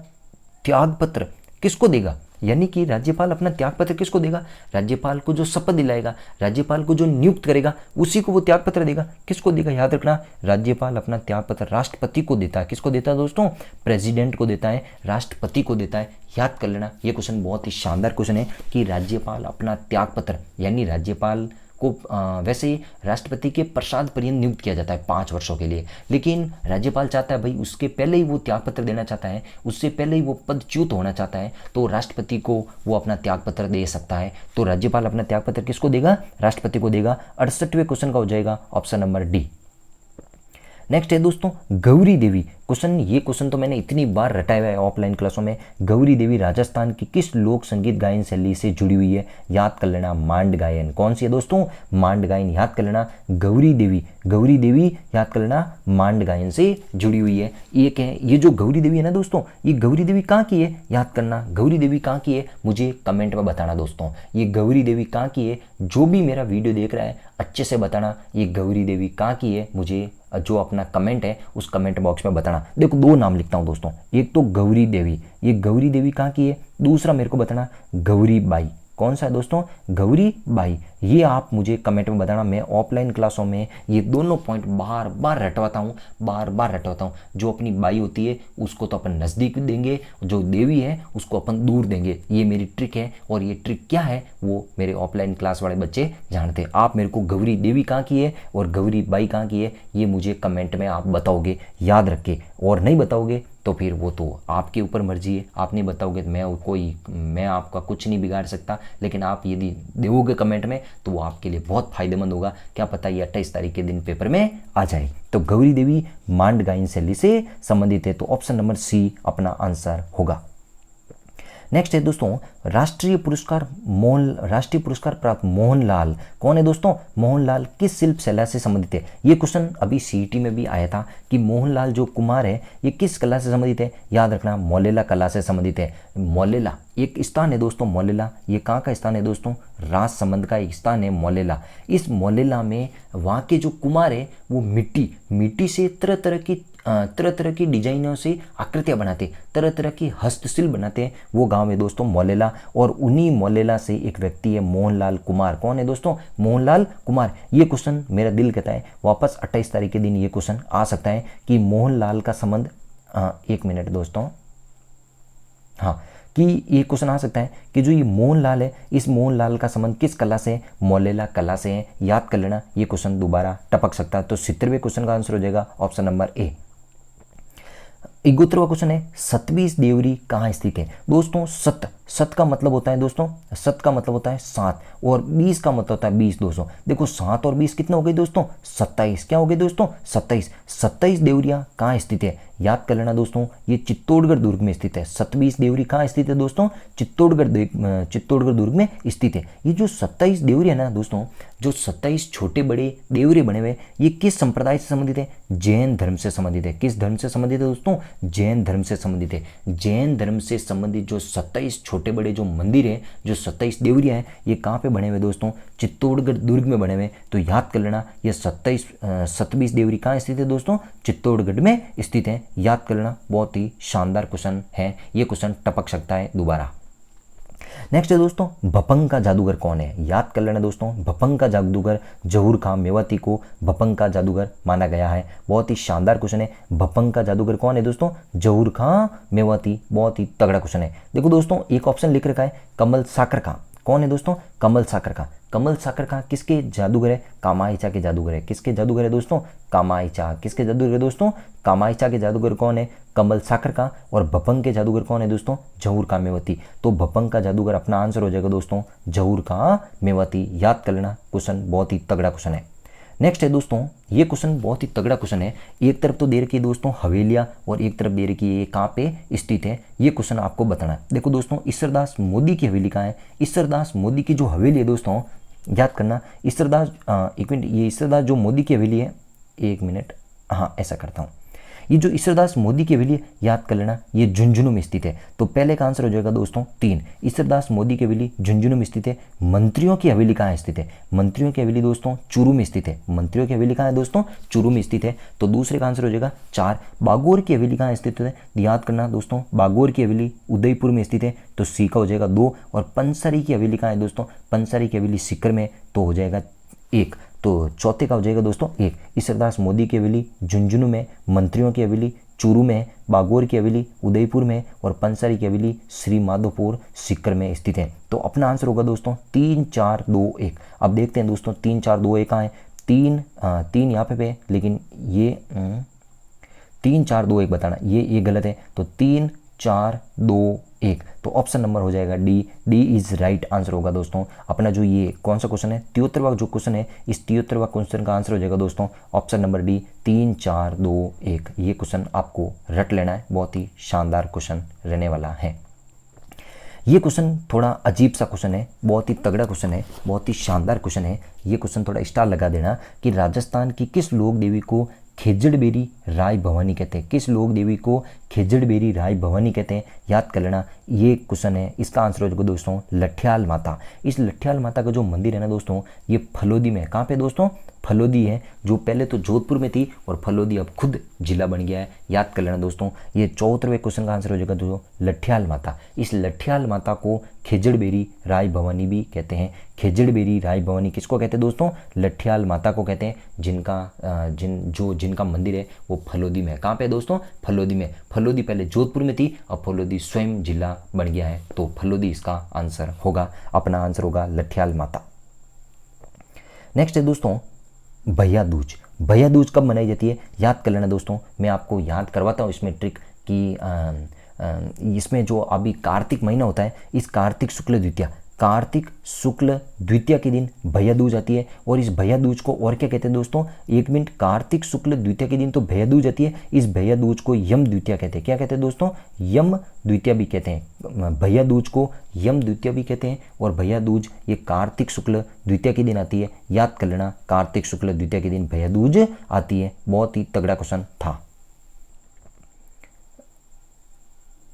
त्याग पत्र किसको देगा? यानी कि राज्यपाल अपना त्याग पत्र किसको देगा? राज्यपाल को जो शपथ दिलाएगा, राज्यपाल को जो नियुक्त करेगा, उसी को वो त्याग पत्र देगा। किसको देगा? याद रखना, राज्यपाल अपना त्याग पत्र राष्ट्रपति को देता है। किसको देता है दोस्तों? प्रेसिडेंट को देता है, राष्ट्रपति को देता है। याद कर लेना, ये क्वेश्चन बहुत ही शानदार क्वेश्चन है कि राज्यपाल अपना त्याग पत्र, यानी राज्यपाल को वैसे ही राष्ट्रपति के प्रसाद पर्यंत नियुक्त किया जाता है 5 वर्षों के लिए, लेकिन राज्यपाल चाहता है भाई उसके पहले ही वो त्यागपत्र देना चाहता है, उससे पहले ही वो पदच्युत होना चाहता है, तो राष्ट्रपति को वो अपना त्यागपत्र दे सकता है। तो राज्यपाल अपना त्यागपत्र किसको देगा? राष्ट्रपति को देगा। 68वें क्वेश्चन का हो जाएगा ऑप्शन नंबर डी। नेक्स्ट है दोस्तों गौरी देवी क्वेश्चन। ये क्वेश्चन तो मैंने इतनी बार रटाया हुआ है ऑफलाइन क्लासों में। गौरी देवी राजस्थान की किस लोक संगीत गायन शैली से जुड़ी हुई है? याद कर लेना, मांड गायन। कौन सी है दोस्तों? मांड गायन। याद कर लेना, गौरी देवी याद कर लेना, मांड गायन से जुड़ी हुई है। ये जो गौरी देवी है ना दोस्तों, ये गौरी देवी कहाँ की है? याद करना, गौरी देवी कहाँ की है मुझे कमेंट में बताना दोस्तों। ये गौरी देवी कहाँ की है? जो भी मेरा वीडियो देख रहा है अच्छे से बताना, ये गौरी देवी कहाँ की है मुझे जो अपना कमेंट है उस कमेंट बॉक्स में बताना। देखो 2 नाम लिखता हूँ दोस्तों, एक तो गौरी देवी, ये गौरी देवी कहाँ की है, दूसरा मेरे को बताना गौरी बाई। कौन सा है दोस्तों? गौरी बाई। ये आप मुझे कमेंट में बताना। मैं ऑफलाइन क्लासों में ये दोनों पॉइंट बार बार रटवाता हूँ। जो अपनी बाई होती है उसको तो अपन नज़दीक देंगे, जो देवी है उसको अपन दूर देंगे। ये मेरी ट्रिक है, और ये ट्रिक क्या है वो मेरे ऑफलाइन क्लास वाले बच्चे जानते हैं। आप मेरे को गौरी देवी कहाँ की है और गौरी बाई कहाँ की है ये मुझे कमेंट में आप बताओगे, याद रख के। और नहीं बताओगे तो फिर वो तो आपके ऊपर मर्जी है, आप नहीं बताओगे तो मैं आपका कुछ नहीं बिगाड़ सकता। लेकिन आप यदि दोगे कमेंट में तो वो आपके लिए बहुत फायदेमंद होगा। क्या पता ये 28 तारीख के दिन पेपर में आ जाए। तो गौरी देवी मांड गायन शैली से संबंधित है, तो ऑप्शन नंबर सी अपना आंसर होगा। नेक्स्ट है दोस्तों राष्ट्रीय पुरस्कार प्राप्त मोहनलाल। कौन है दोस्तों? मोहनलाल किस शिल्प शैली से संबंधित है? ये क्वेश्चन अभी सीईटी में भी आया था कि मोहनलाल जो कुमार है ये किस कला से संबंधित है? याद रखना, मौलेला कला से संबंधित है। मौलेला एक स्थान है दोस्तों, मौलेला ये कहाँ का स्थान है दोस्तों? राजसमंद का एक स्थान है मौलेला। इस मौलेला में वहाँ के जो कुमार है वो मिट्टी से तरह तरह की डिजाइनों से आकृतियाँ बनाते, तरह तरह की हस्तशिल्प बनाते हैं। वो गांव है दोस्तों मौलेला, और उन्हीं मौलेला से एक व्यक्ति है मोहनलाल कुमार। कौन है दोस्तों? मोहनलाल कुमार। ये क्वेश्चन मेरा दिल कहता है वापस 28 तारीख के दिन ये क्वेश्चन आ सकता है कि मोहनलाल का संबंध 1 मिनट दोस्तों, हाँ, कि ये क्वेश्चन आ सकता है कि जो ये मोहनलाल है इस मोहनलाल का संबंध किस कला से? मौलेला कला से है। याद कर लेना, ये क्वेश्चन दोबारा टपक सकता है। तो 70वें क्वेश्चन का आंसर हो जाएगा ऑप्शन नंबर ए। 71वां क्वेश्चन है सतबीज देवरी कहाँ स्थित है? दोस्तों 7 का मतलब होता है दोस्तों, 7 का मतलब होता है 7, और 20 का मतलब होता है 20 दोस्तों। देखो 7 और 20 कितने हो गए दोस्तों, 27। क्या हो गए दोस्तों, 27। 27 देवरिया कहाँ स्थित है, याद कर लेना दोस्तों, ये चित्तौड़गढ़ दुर्ग में स्थित है। 27 देवरी कहाँ स्थित है दोस्तों, चित्तौड़गढ़ दुर्ग में स्थित है। ये जो 27 देवरी है ना दोस्तों, जो 27 छोटे बड़े देवरे बने हुए, ये किस संप्रदाय से संबंधित है, जैन धर्म से संबंधित है। किस धर्म से संबंधित है दोस्तों, जैन धर्म से संबंधित है। जैन धर्म से संबंधित जो 27 छोटे बड़े जो मंदिर है, जो 27 देवरिया है, ये कहाँ पे बने हुए दोस्तों, चित्तौड़गढ़ दुर्ग में बने हुए। तो याद कर लेना, ये 27 देवरी कहाँ स्थित है दोस्तों, चित्तौड़गढ़ में स्थित है। याद कर लेना, बहुत ही शानदार क्वेश्चन है, ये क्वेश्चन टपक सकता है दोबारा। नेक्स्ट है दोस्तों, भपंग का जादूगर कौन है, याद कर लेना दोस्तों, भपंग का जादूगर जहूर खां मेवाती को भपंग का जादूगर माना गया है। बहुत ही शानदार क्वेश्चन है, भपंग का जादूगर कौन है दोस्तों, जहूर खां मेवाती। बहुत ही तगड़ा क्वेश्चन है। देखो दोस्तों, एक ऑप्शन लिख रखा है कमल साकर का, कौन है दोस्तों, कमल साकर का। कमल साकर का किसके जादूगर है, कामायचा के जादूगर है। किसके जादूगर है दोस्तों, कामायचा। किसके जादूगर है दोस्तों, कामायचा के जादूगर कौन है, कमल साकर का। और भपंग के जादूगर कौन है दोस्तों, जहूर खां मेवाती। तो भपंग का जादूगर अपना आंसर हो जाएगा दोस्तों, जहूर खां मेवाती। याद कर लेना, क्वेश्चन बहुत ही तगड़ा क्वेश्चन है। नेक्स्ट है दोस्तों, ये क्वेश्चन बहुत ही तगड़ा क्वेश्चन है। एक तरफ तो दे रखी है दोस्तों हवेलियाँ, और एक तरफ दे रखी है ये कहाँ पे स्थित है, ये क्वेश्चन आपको बताना है। देखो दोस्तों, ईश्वरदास मोदी की हवेली कहाँ है, ईश्वरदास मोदी की जो हवेली है दोस्तों, याद करना, ईश्वरदास एक मिनट, ये ईश्वरदास जो मोदी की हवेली है, एक मिनट, हाँ ऐसा करता हूँ, ये जो ईश्वरदास मोदी की हवेली, याद कर लेना, ये झुंझुनू में स्थित है। तो पहले का आंसर हो जाएगा दोस्तों 3, ईश्वरदास मोदी की हवेली झुंझुनू में स्थित है। मंत्रियों की हवेली कहाँ स्थित है, मंत्रियों की हवेली दोस्तों चूरू में स्थित है। मंत्रियों की हवेली कहाँ है दोस्तों, चूरू में स्थित है। तो दूसरे का आंसर हो जाएगा 4, बागोर की हवेली कहाँ स्थित है, याद करना दोस्तों, बागोर की हवेली उदयपुर में स्थित है। तो सी का हो जाएगा 2, और पंसारी की हवेली कहाँ है दोस्तों, पंसारी की हवेली सीकर में, तो हो जाएगा 1। तो चौथे का हो जाएगा दोस्तों 1। ईश्वरदास मोदी की हवेली झुंझुनू में, मंत्रियों की हवेली चूरू में, बागोर की हवेली उदयपुर में, और पंसारी की हवेली श्री माधोपुर सीकर में स्थित है। तो अपना आंसर होगा दोस्तों 3, 4, 2, 1। अब देखते हैं दोस्तों 3, 4, 2, 1 कहाँ है। 3 यहाँ पे, लेकिन ये 3, 4, 2, 1 बताना, ये गलत है। तो 3, 4, 2, 1, तो ऑप्शन नंबर हो जाएगा डी इज राइट आंसर होगा दोस्तों। अपना जो ये कौन सा क्वेश्चन है, 73वां जो क्वेश्चन है, इस 73वां क्वेश्चन का आंसर हो जाएगा दोस्तों ऑप्शन नंबर डी, 3, 4, 2, 1। ये क्वेश्चन आपको रट लेना है, बहुत ही शानदार क्वेश्चन रहने वाला है। ये क्वेश्चन थोड़ा अजीब सा क्वेश्चन है, बहुत ही तगड़ा क्वेश्चन है, बहुत ही शानदार क्वेश्चन है। ये क्वेश्चन थोड़ा स्टार लगा देना कि राजस्थान की किस लोक देवी को खेजड़बेरी राय भवानी कहते हैं। किस लोक देवी को खेजड़बेरी राय भवानी कहते हैं, याद कर लेना। ये क्वेश्चन है, इसका आंसर हो जाएगा दोस्तों लठियाल माता। इस लठियाल माता का जो मंदिर है ना दोस्तों, ये फलोदी में है। कहाँ पे दोस्तों, फलोदी है, जो पहले तो जोधपुर में थी और फलोदी अब खुद जिला बन गया है। याद कर लेना दोस्तों। ये 74वें क्वेश्चन का आंसर हो जाएगा दोस्तों लठियाल माता। इस लठियाल माता को खेजड़बेरी राय भवानी भी कहते हैं। खेजड़बेरी राय भवानी किसको कहते हैं दोस्तों, लठियाल माता को कहते हैं, जिनका मंदिर है वो फलोदी में है। कहाँ पे दोस्तों, फलोदी में। फलोदी पहले जोधपुर में थी, अब फलोदी स्वयं जिला बन गया है। तो फलोदी इसका आंसर होगा, अपना आंसर होगा लठियाल माता। नेक्स्ट है दोस्तों भैया दूज। भैया दूज कब मनाई जाती है, याद कर लेना दोस्तों। मैं आपको याद करवाता हूँ इसमें ट्रिक कि इसमें जो अभी कार्तिक महीना होता है, इस कार्तिक शुक्ल द्वितीया के दिन भैया दूज आती है। और इस भैया दूज को और क्या कहते हैं दोस्तों, एक मिनट, कार्तिक शुक्ल द्वितीया के दिन तो भैया दूज आती है। इस भैया दूज को यम द्वितीया कहते हैं। क्या कहते हैं दोस्तों, यम द्वितीया भी कहते हैं। भैया दूज को यम द्वितीया भी कहते हैं। और भैया दूज ये कार्तिक शुक्ल द्वितीया के दिन आती है। याद कर लेना, कार्तिक शुक्ल द्वितीया के दिन भैया दूज आती है। बहुत ही तगड़ा क्वेश्चन था।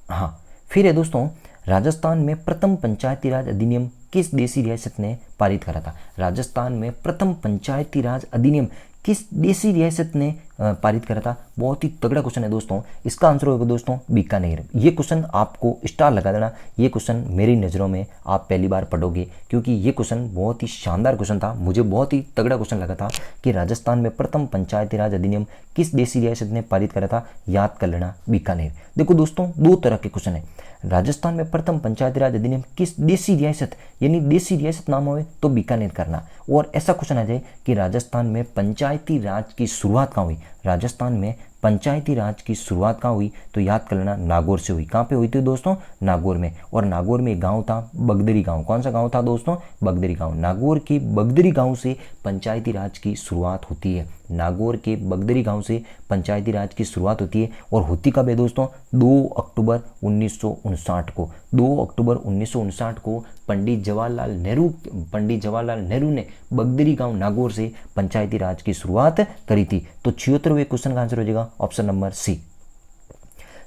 हाँ, फिर है दोस्तों, राजस्थान में प्रथम पंचायती राज अधिनियम किस देशी रियासत ने पारित करा था। राजस्थान में प्रथम पंचायती राज अधिनियम किस देशी रियासत ने पारित करा था। बहुत ही तगड़ा क्वेश्चन है दोस्तों। इसका आंसर होगा दोस्तों बीकानेर। ये क्वेश्चन आपको स्टार लगा देना। ये क्वेश्चन मेरी नज़रों में आप पहली बार पढ़ोगे, क्योंकि ये क्वेश्चन बहुत ही शानदार क्वेश्चन था। मुझे बहुत ही तगड़ा क्वेश्चन लगा था कि राजस्थान में प्रथम पंचायती राज अधिनियम किस देशी रियासत ने पारित करा था। याद कर लेना, बीकानेर। देखो दोस्तों, 2 तरह के क्वेश्चन है। राजस्थान में प्रथम पंचायती राज अधिनियम किस देशी रियासत, यानी देशी रियासत नाम हो तो बीकानेर करना। और ऐसा क्वेश्चन आ जाए कि राजस्थान में पंचायती राज की शुरुआत कहाँ हुई। राजस्थान में पंचायती राज की शुरुआत कहाँ हुई, तो याद कर लेना नागौर से हुई। कहाँ पे हुई थी दोस्तों, नागौर में। और नागौर में एक गांव था बगदरी गांव। कौन सा गांव था दोस्तों, बगदरी गांव। नागौर के बगदरी गांव से पंचायती राज की शुरुआत होती है। नागौर के बगदरी गांव से पंचायती राज की शुरुआत होती है। और होती कब है दोस्तों, 2 अक्टूबर 1959 को। 2 अक्टूबर 1959 को पंडित जवाहरलाल नेहरू ने बगदरी गांव नागौर से पंचायती राज की शुरुआत करी थी। तो 76वें क्वेश्चन का आंसर हो जाएगा ऑप्शन नंबर सी।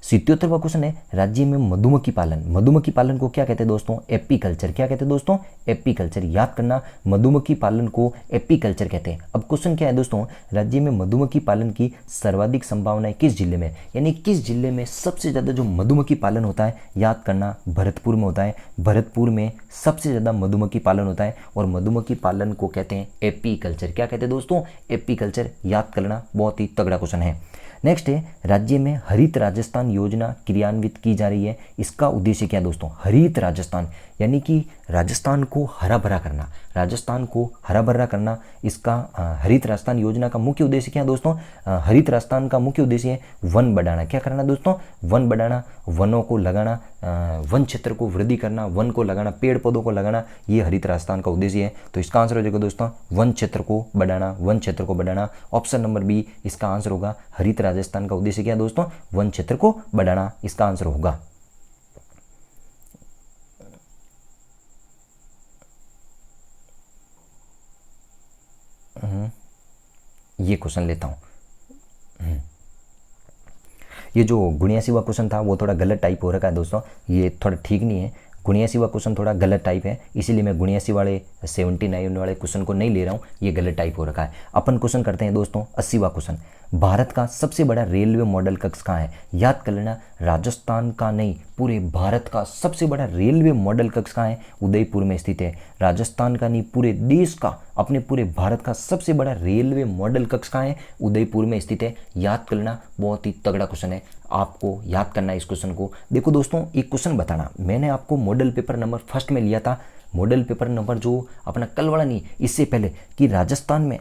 77वां क्वेश्चन है, राज्य में मधुमक्खी पालन। मधुमक्खी पालन को क्या कहते हैं दोस्तों, एपीकल्चर। क्या कहते हैं दोस्तों, एपीकल्चर। याद करना, मधुमक्खी पालन को एपीकल्चर कहते हैं। अब क्वेश्चन क्या है दोस्तों, राज्य में मधुमक्खी पालन की सर्वाधिक संभावनाएं किस जिले में, यानी किस जिले में सबसे ज़्यादा जो मधुमक्खी पालन होता है, याद करना भरतपुर में होता है। भरतपुर में सबसे ज़्यादा मधुमक्खी पालन होता है और मधुमक्खी पालन को कहते हैं एपीकल्चर। क्या कहते हैं दोस्तों, एपीकल्चर। याद करना, बहुत ही तगड़ा क्वेश्चन है। नेक्स्ट है, राज्य में हरित राजस्थान योजना क्रियान्वित की जा रही है। इसका उद्देश्य क्या है दोस्तों, हरित राजस्थान, यानी कि राजस्थान को हरा भरा करना। राजस्थान को हरा भरा करना, इसका हरित राजस्थान योजना का मुख्य उद्देश्य क्या है दोस्तों, हरित राजस्थान का मुख्य उद्देश्य है वन बढ़ाना। क्या करना दोस्तों, वन बढ़ाना, वनों को लगाना, वन क्षेत्र को वृद्धि करना, वन को लगाना, पेड़ पौधों को लगाना, ये हरित राजस्थान का उद्देश्य है। तो इसका आंसर हो जाएगा दोस्तों वन क्षेत्र को बढ़ाना, वन क्षेत्र को बढ़ाना। ऑप्शन नंबर बी इसका आंसर होगा। हरित राजस्थान का उद्देश्य क्या है दोस्तों, वन क्षेत्र को बढ़ाना, इसका आंसर होगा। ये क्वेश्चन लेता हूँ। ये जो 79वां क्वेश्चन था वो थोड़ा गलत टाइप हो रखा है दोस्तों, ये थोड़ा ठीक नहीं है। 79वां क्वेश्चन थोड़ा गलत टाइप है, इसीलिए मैं 79 वाले 79 वाले क्वेश्चन को नहीं ले रहा हूँ, ये गलत टाइप हो रखा है। अपन क्वेश्चन करते हैं दोस्तों 80वां क्वेश्चन। भारत का सबसे बड़ा रेलवे मॉडल कक्ष कहाँ है। याद कर लेना, राजस्थान का नहीं, पूरे भारत का सबसे बड़ा रेलवे मॉडल कक्ष कहाँ है, उदयपुर में स्थित है। राजस्थान का नहीं, पूरे देश का, अपने पूरे भारत का सबसे बड़ा रेलवे मॉडल कक्ष कहाँ है, उदयपुर में स्थित है। याद कर लेना, बहुत ही तगड़ा क्वेश्चन है, आपको याद करना है इस क्वेश्चन को। देखो दोस्तों, एक क्वेश्चन बताना, मैंने आपको मॉडल पेपर नंबर फर्स्ट में लिया था, मॉडल पेपर नंबर जो अपना कल वाला नहीं, इससे पहले, कि राजस्थान में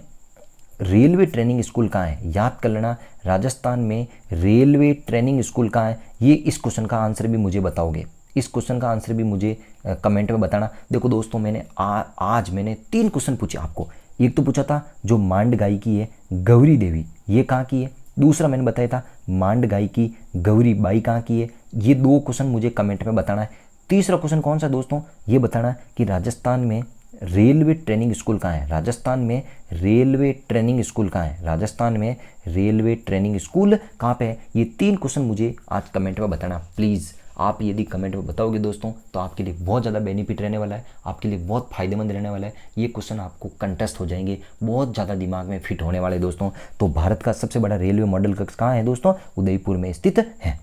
रेलवे ट्रेनिंग स्कूल कहाँ है। याद कर लेना, राजस्थान में रेलवे ट्रेनिंग स्कूल कहाँ है। ये इस क्वेश्चन का आंसर भी मुझे बताओगे, इस क्वेश्चन का आंसर भी मुझे कमेंट में बताना। देखो दोस्तों, मैंने आज मैंने 3 क्वेश्चन पूछे आपको। एक तो पूछा था जो मांड गाय की है गौरी देवी, ये कहाँ की है। दूसरा मैंने बताया था मांड गाय की गौरी बाई कहाँ की है। ये 2 क्वेश्चन मुझे कमेंट में बताना है। तीसरा क्वेश्चन कौन सा दोस्तों, ये बताना कि राजस्थान में रेलवे ट्रेनिंग स्कूल कहाँ है। राजस्थान में रेलवे ट्रेनिंग स्कूल कहाँ है, राजस्थान में रेलवे ट्रेनिंग स्कूल कहाँ पे है। ये 3 क्वेश्चन मुझे आज कमेंट में बताना प्लीज़। आप यदि कमेंट में बताओगे दोस्तों तो आपके लिए बहुत ज़्यादा बेनिफिट रहने वाला है, आपके लिए बहुत फायदेमंद रहने वाला है। ये क्वेश्चन आपको कंटेस्ट हो जाएंगे, बहुत ज़्यादा दिमाग में फिट होने वाले दोस्तों। तो भारत का सबसे बड़ा रेलवे मॉडल कक्ष कहाँ है दोस्तों, उदयपुर में स्थित है।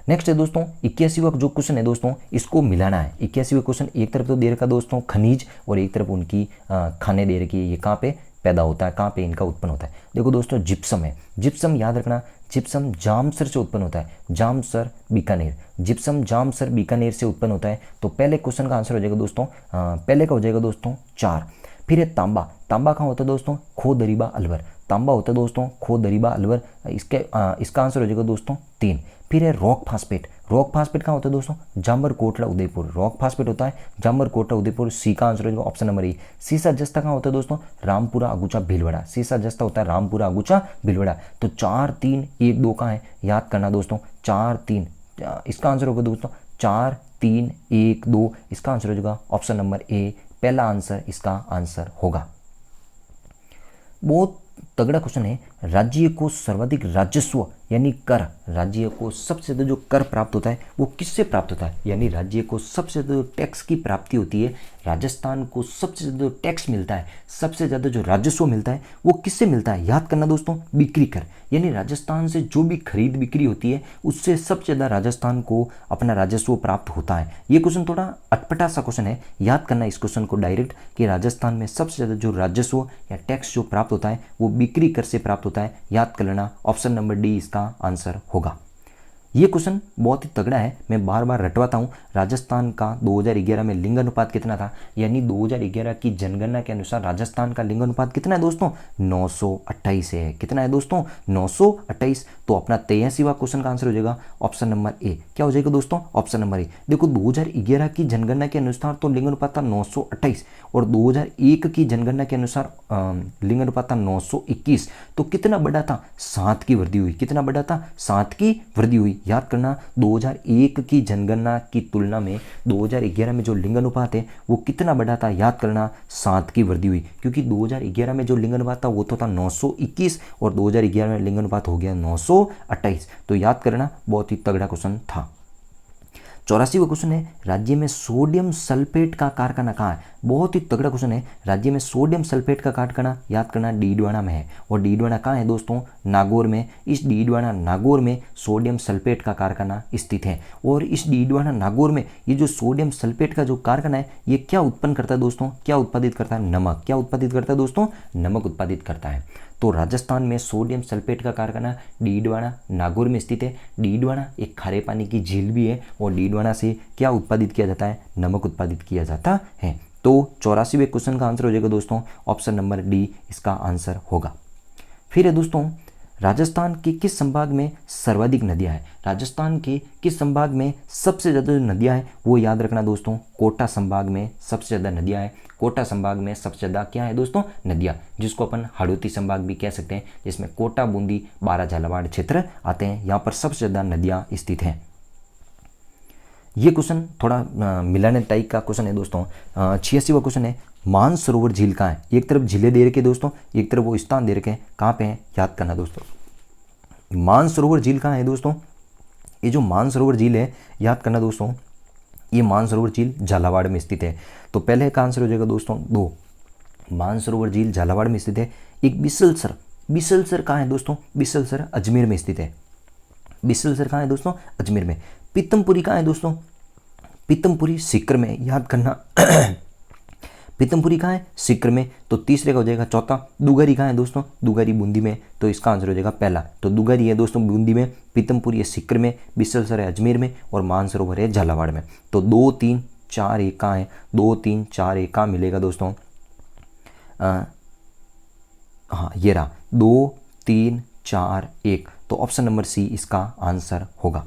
नेक्स्ट है दोस्तों 81वां जो क्वेश्चन है दोस्तों, इसको मिलाना है। 81वां क्वेश्चन एक तरफ तो दे रखा दोस्तों खनिज, और एक तरफ उनकी खाने दे रखी है, ये कहाँ पे पैदा होता है, कहाँ पे इनका उत्पन्न होता है। देखो दोस्तों, जिप्सम है, जिप्सम याद रखना, जिप्सम जामसर से उत्पन्न होता है, जामसर बीकानेर, जिप्सम जामसर बीकानेर से उत्पन्न होता है। तो पहले क्वेश्चन का आंसर हो जाएगा दोस्तों, पहले का हो जाएगा दोस्तों 4। फिर है तांबा, तांबा कहाँ होता है दोस्तों, खो दरीबा अलवर, तांबा होता है दोस्तों खो दरीबा अलवर, इसका आंसर हो जाएगा दोस्तों 3। फिर है रॉक फास्फेट, रॉक फास्फेट कहाँ होता है दोस्तों, जाम्बर कोटला उदयपुर, रॉक फास्फेट होता है जाम्बर कोटला उदयपुर, सी का आंसर हो जाएगा ऑप्शन नंबर ए। सीसा जस्ता कहाँ होता है दोस्तों, रामपुरा अगुचा भीलवाड़ा, सीसा जस्ता होता है रामपुरा अगुचा भीलवाड़ा। तो 4 3 1 2 कहाँ है, याद करना दोस्तों 4 3, इसका आंसर होगा दोस्तों 4 3 1 2, इसका आंसर हो जाएगा ऑप्शन नंबर ए, पहला आंसर इसका आंसर होगा। बहुत तगड़ा क्वेश्चन है, राज्य को सर्वाधिक राजस्व यानी कर, राज्य को सबसे ज़्यादा जो कर प्राप्त होता है वो किससे प्राप्त होता है, यानी राज्य को सबसे ज़्यादा टैक्स की प्राप्ति होती है, राजस्थान को सबसे ज़्यादा टैक्स मिलता है, सबसे ज़्यादा जो राजस्व मिलता है वो किससे मिलता है, याद करना दोस्तों बिक्री कर, यानी राजस्थान से जो भी खरीद बिक्री होती है उससे सबसे ज़्यादा राजस्थान को अपना राजस्व प्राप्त होता है। ये क्वेश्चन थोड़ा अटपटा सा क्वेश्चन है, याद करना इस क्वेश्चन को डायरेक्ट कि राजस्थान में सबसे ज़्यादा जो राजस्व या टैक्स जो प्राप्त होता है वो बिक्री कर से प्राप्त होता है। याद कर लेना, ऑप्शन नंबर डी इसका आंसर होगा। ये क्वेश्चन बहुत ही तगड़ा है, मैं बार बार रटवाता हूँ। राजस्थान का 2011 में लिंग अनुपात कितना था, यानी 2011 की जनगणना के अनुसार राजस्थान का लिंग अनुपात कितना है दोस्तों, 928 है। कितना है दोस्तों, 928। तो अपना 83वां क्वेश्चन का आंसर हो जाएगा ऑप्शन नंबर ए। क्या हो जाएगा दोस्तों, ऑप्शन नंबर ए। देखो 2011 की जनगणना के अनुसार तो लिंग अनुपात था 928 और 2001 की जनगणना के अनुसार लिंग अनुपात था 921। तो कितना बढ़ा था, 7 की वृद्धि हुई। कितना बढ़ा था, 7 की वृद्धि हुई। याद करना 2001 की जनगणना की तुलना में 2011 में जो लिंग अनुपात है वो कितना बढ़ा था, याद करना 7 की वृद्धि हुई। क्योंकि 2011 में जो लिंग अनुपात था वो तो था 921 और 2011 में लिंग अनुपात हो गया 928। तो याद करना बहुत ही तगड़ा क्वेश्चन था। 84वां क्वेश्चन है, राज्य में सोडियम सल्फेट का कारखाना कहाँ है। बहुत ही तगड़ा क्वेश्चन है। राज्य में सोडियम सल्फेट का कारखाना याद करना डीडवाना में है। और डीडवाना कहाँ है दोस्तों, नागौर में। इस डीडवाना नागौर में सोडियम सल्फेट का कारखाना स्थित है। और इस डीडवाना नागौर में ये जो सोडियम सल्फेट का जो कारखाना है ये क्या उत्पन्न करता है दोस्तों, क्या उत्पादित करता है, नमक। क्या उत्पादित करता है दोस्तों, नमक उत्पादित करता है। तो राजस्थान में सोडियम सल्फेट का कारखाना डीडवाना नागौर में स्थित है। डीडवाना एक खारे पानी की झील भी है और डीडवाना से क्या उत्पादित किया जाता है, नमक उत्पादित किया जाता है। तो 84वें क्वेश्चन का आंसर हो जाएगा दोस्तों ऑप्शन नंबर डी, इसका आंसर होगा। फिर है दोस्तों, राजस्थान के किस संभाग में सर्वाधिक नदियां हैं। राजस्थान के किस संभाग में सबसे ज़्यादा जो नदियां हैं वो याद रखना दोस्तों, कोटा संभाग में सबसे ज़्यादा नदियां हैं। कोटा संभाग में सबसे ज़्यादा क्या है दोस्तों, नदियां, जिसको अपन हाड़ौती संभाग भी कह सकते हैं, जिसमें कोटा, बूंदी, बारा, झालावाड़ क्षेत्र आते हैं। यहाँ पर सबसे ज़्यादा नदियाँ स्थित हैं। ये क्वेश्चन थोड़ा मिलाने टाइप का क्वेश्चन है दोस्तों। 86वां क्वेश्चन है, मानसरोवर झील कहाँ है। एक तरफ झीलें दे रखे दोस्तों, एक तरफ वो स्थान दे रखे हैं, कहाँ पे हैं, याद करना दोस्तों। मानसरोवर झील कहाँ है दोस्तों, ये जो मानसरोवर झील है याद करना दोस्तों, ये मानसरोवर झील झालावाड़ में स्थित है। तो पहले का आंसर हो जाएगा दोस्तों 2, मानसरोवर झील झालावाड़ में स्थित है। एक बिसलसर, बिसलसर कहाँ है दोस्तों, बिसलसर अजमेर में स्थित है। बिसलसर कहाँ है दोस्तों, अजमेर में। पीतमपुरी कहाँ है दोस्तों, पीतमपुरी सीकर में, याद करना पीतमपुरी कहाँ है, सीकर में। तो तीसरे का हो जाएगा चौथा। दुगारी कहाँ है दोस्तों, दुगारी बूंदी में। तो इसका आंसर हो जाएगा पहला। तो दुगारी है दोस्तों बूंदी में, पीतमपुरी है सीकर में, बिसलसर है अजमेर में और मानसरोवर है झालावाड़ में। तो 2, 3, 4, 1 कहाँ है, 2, 3, 4, 1 कहाँ मिलेगा दोस्तों, हाँ ये रहा 2, 3, 4, 1। तो ऑप्शन नंबर सी इसका आंसर होगा।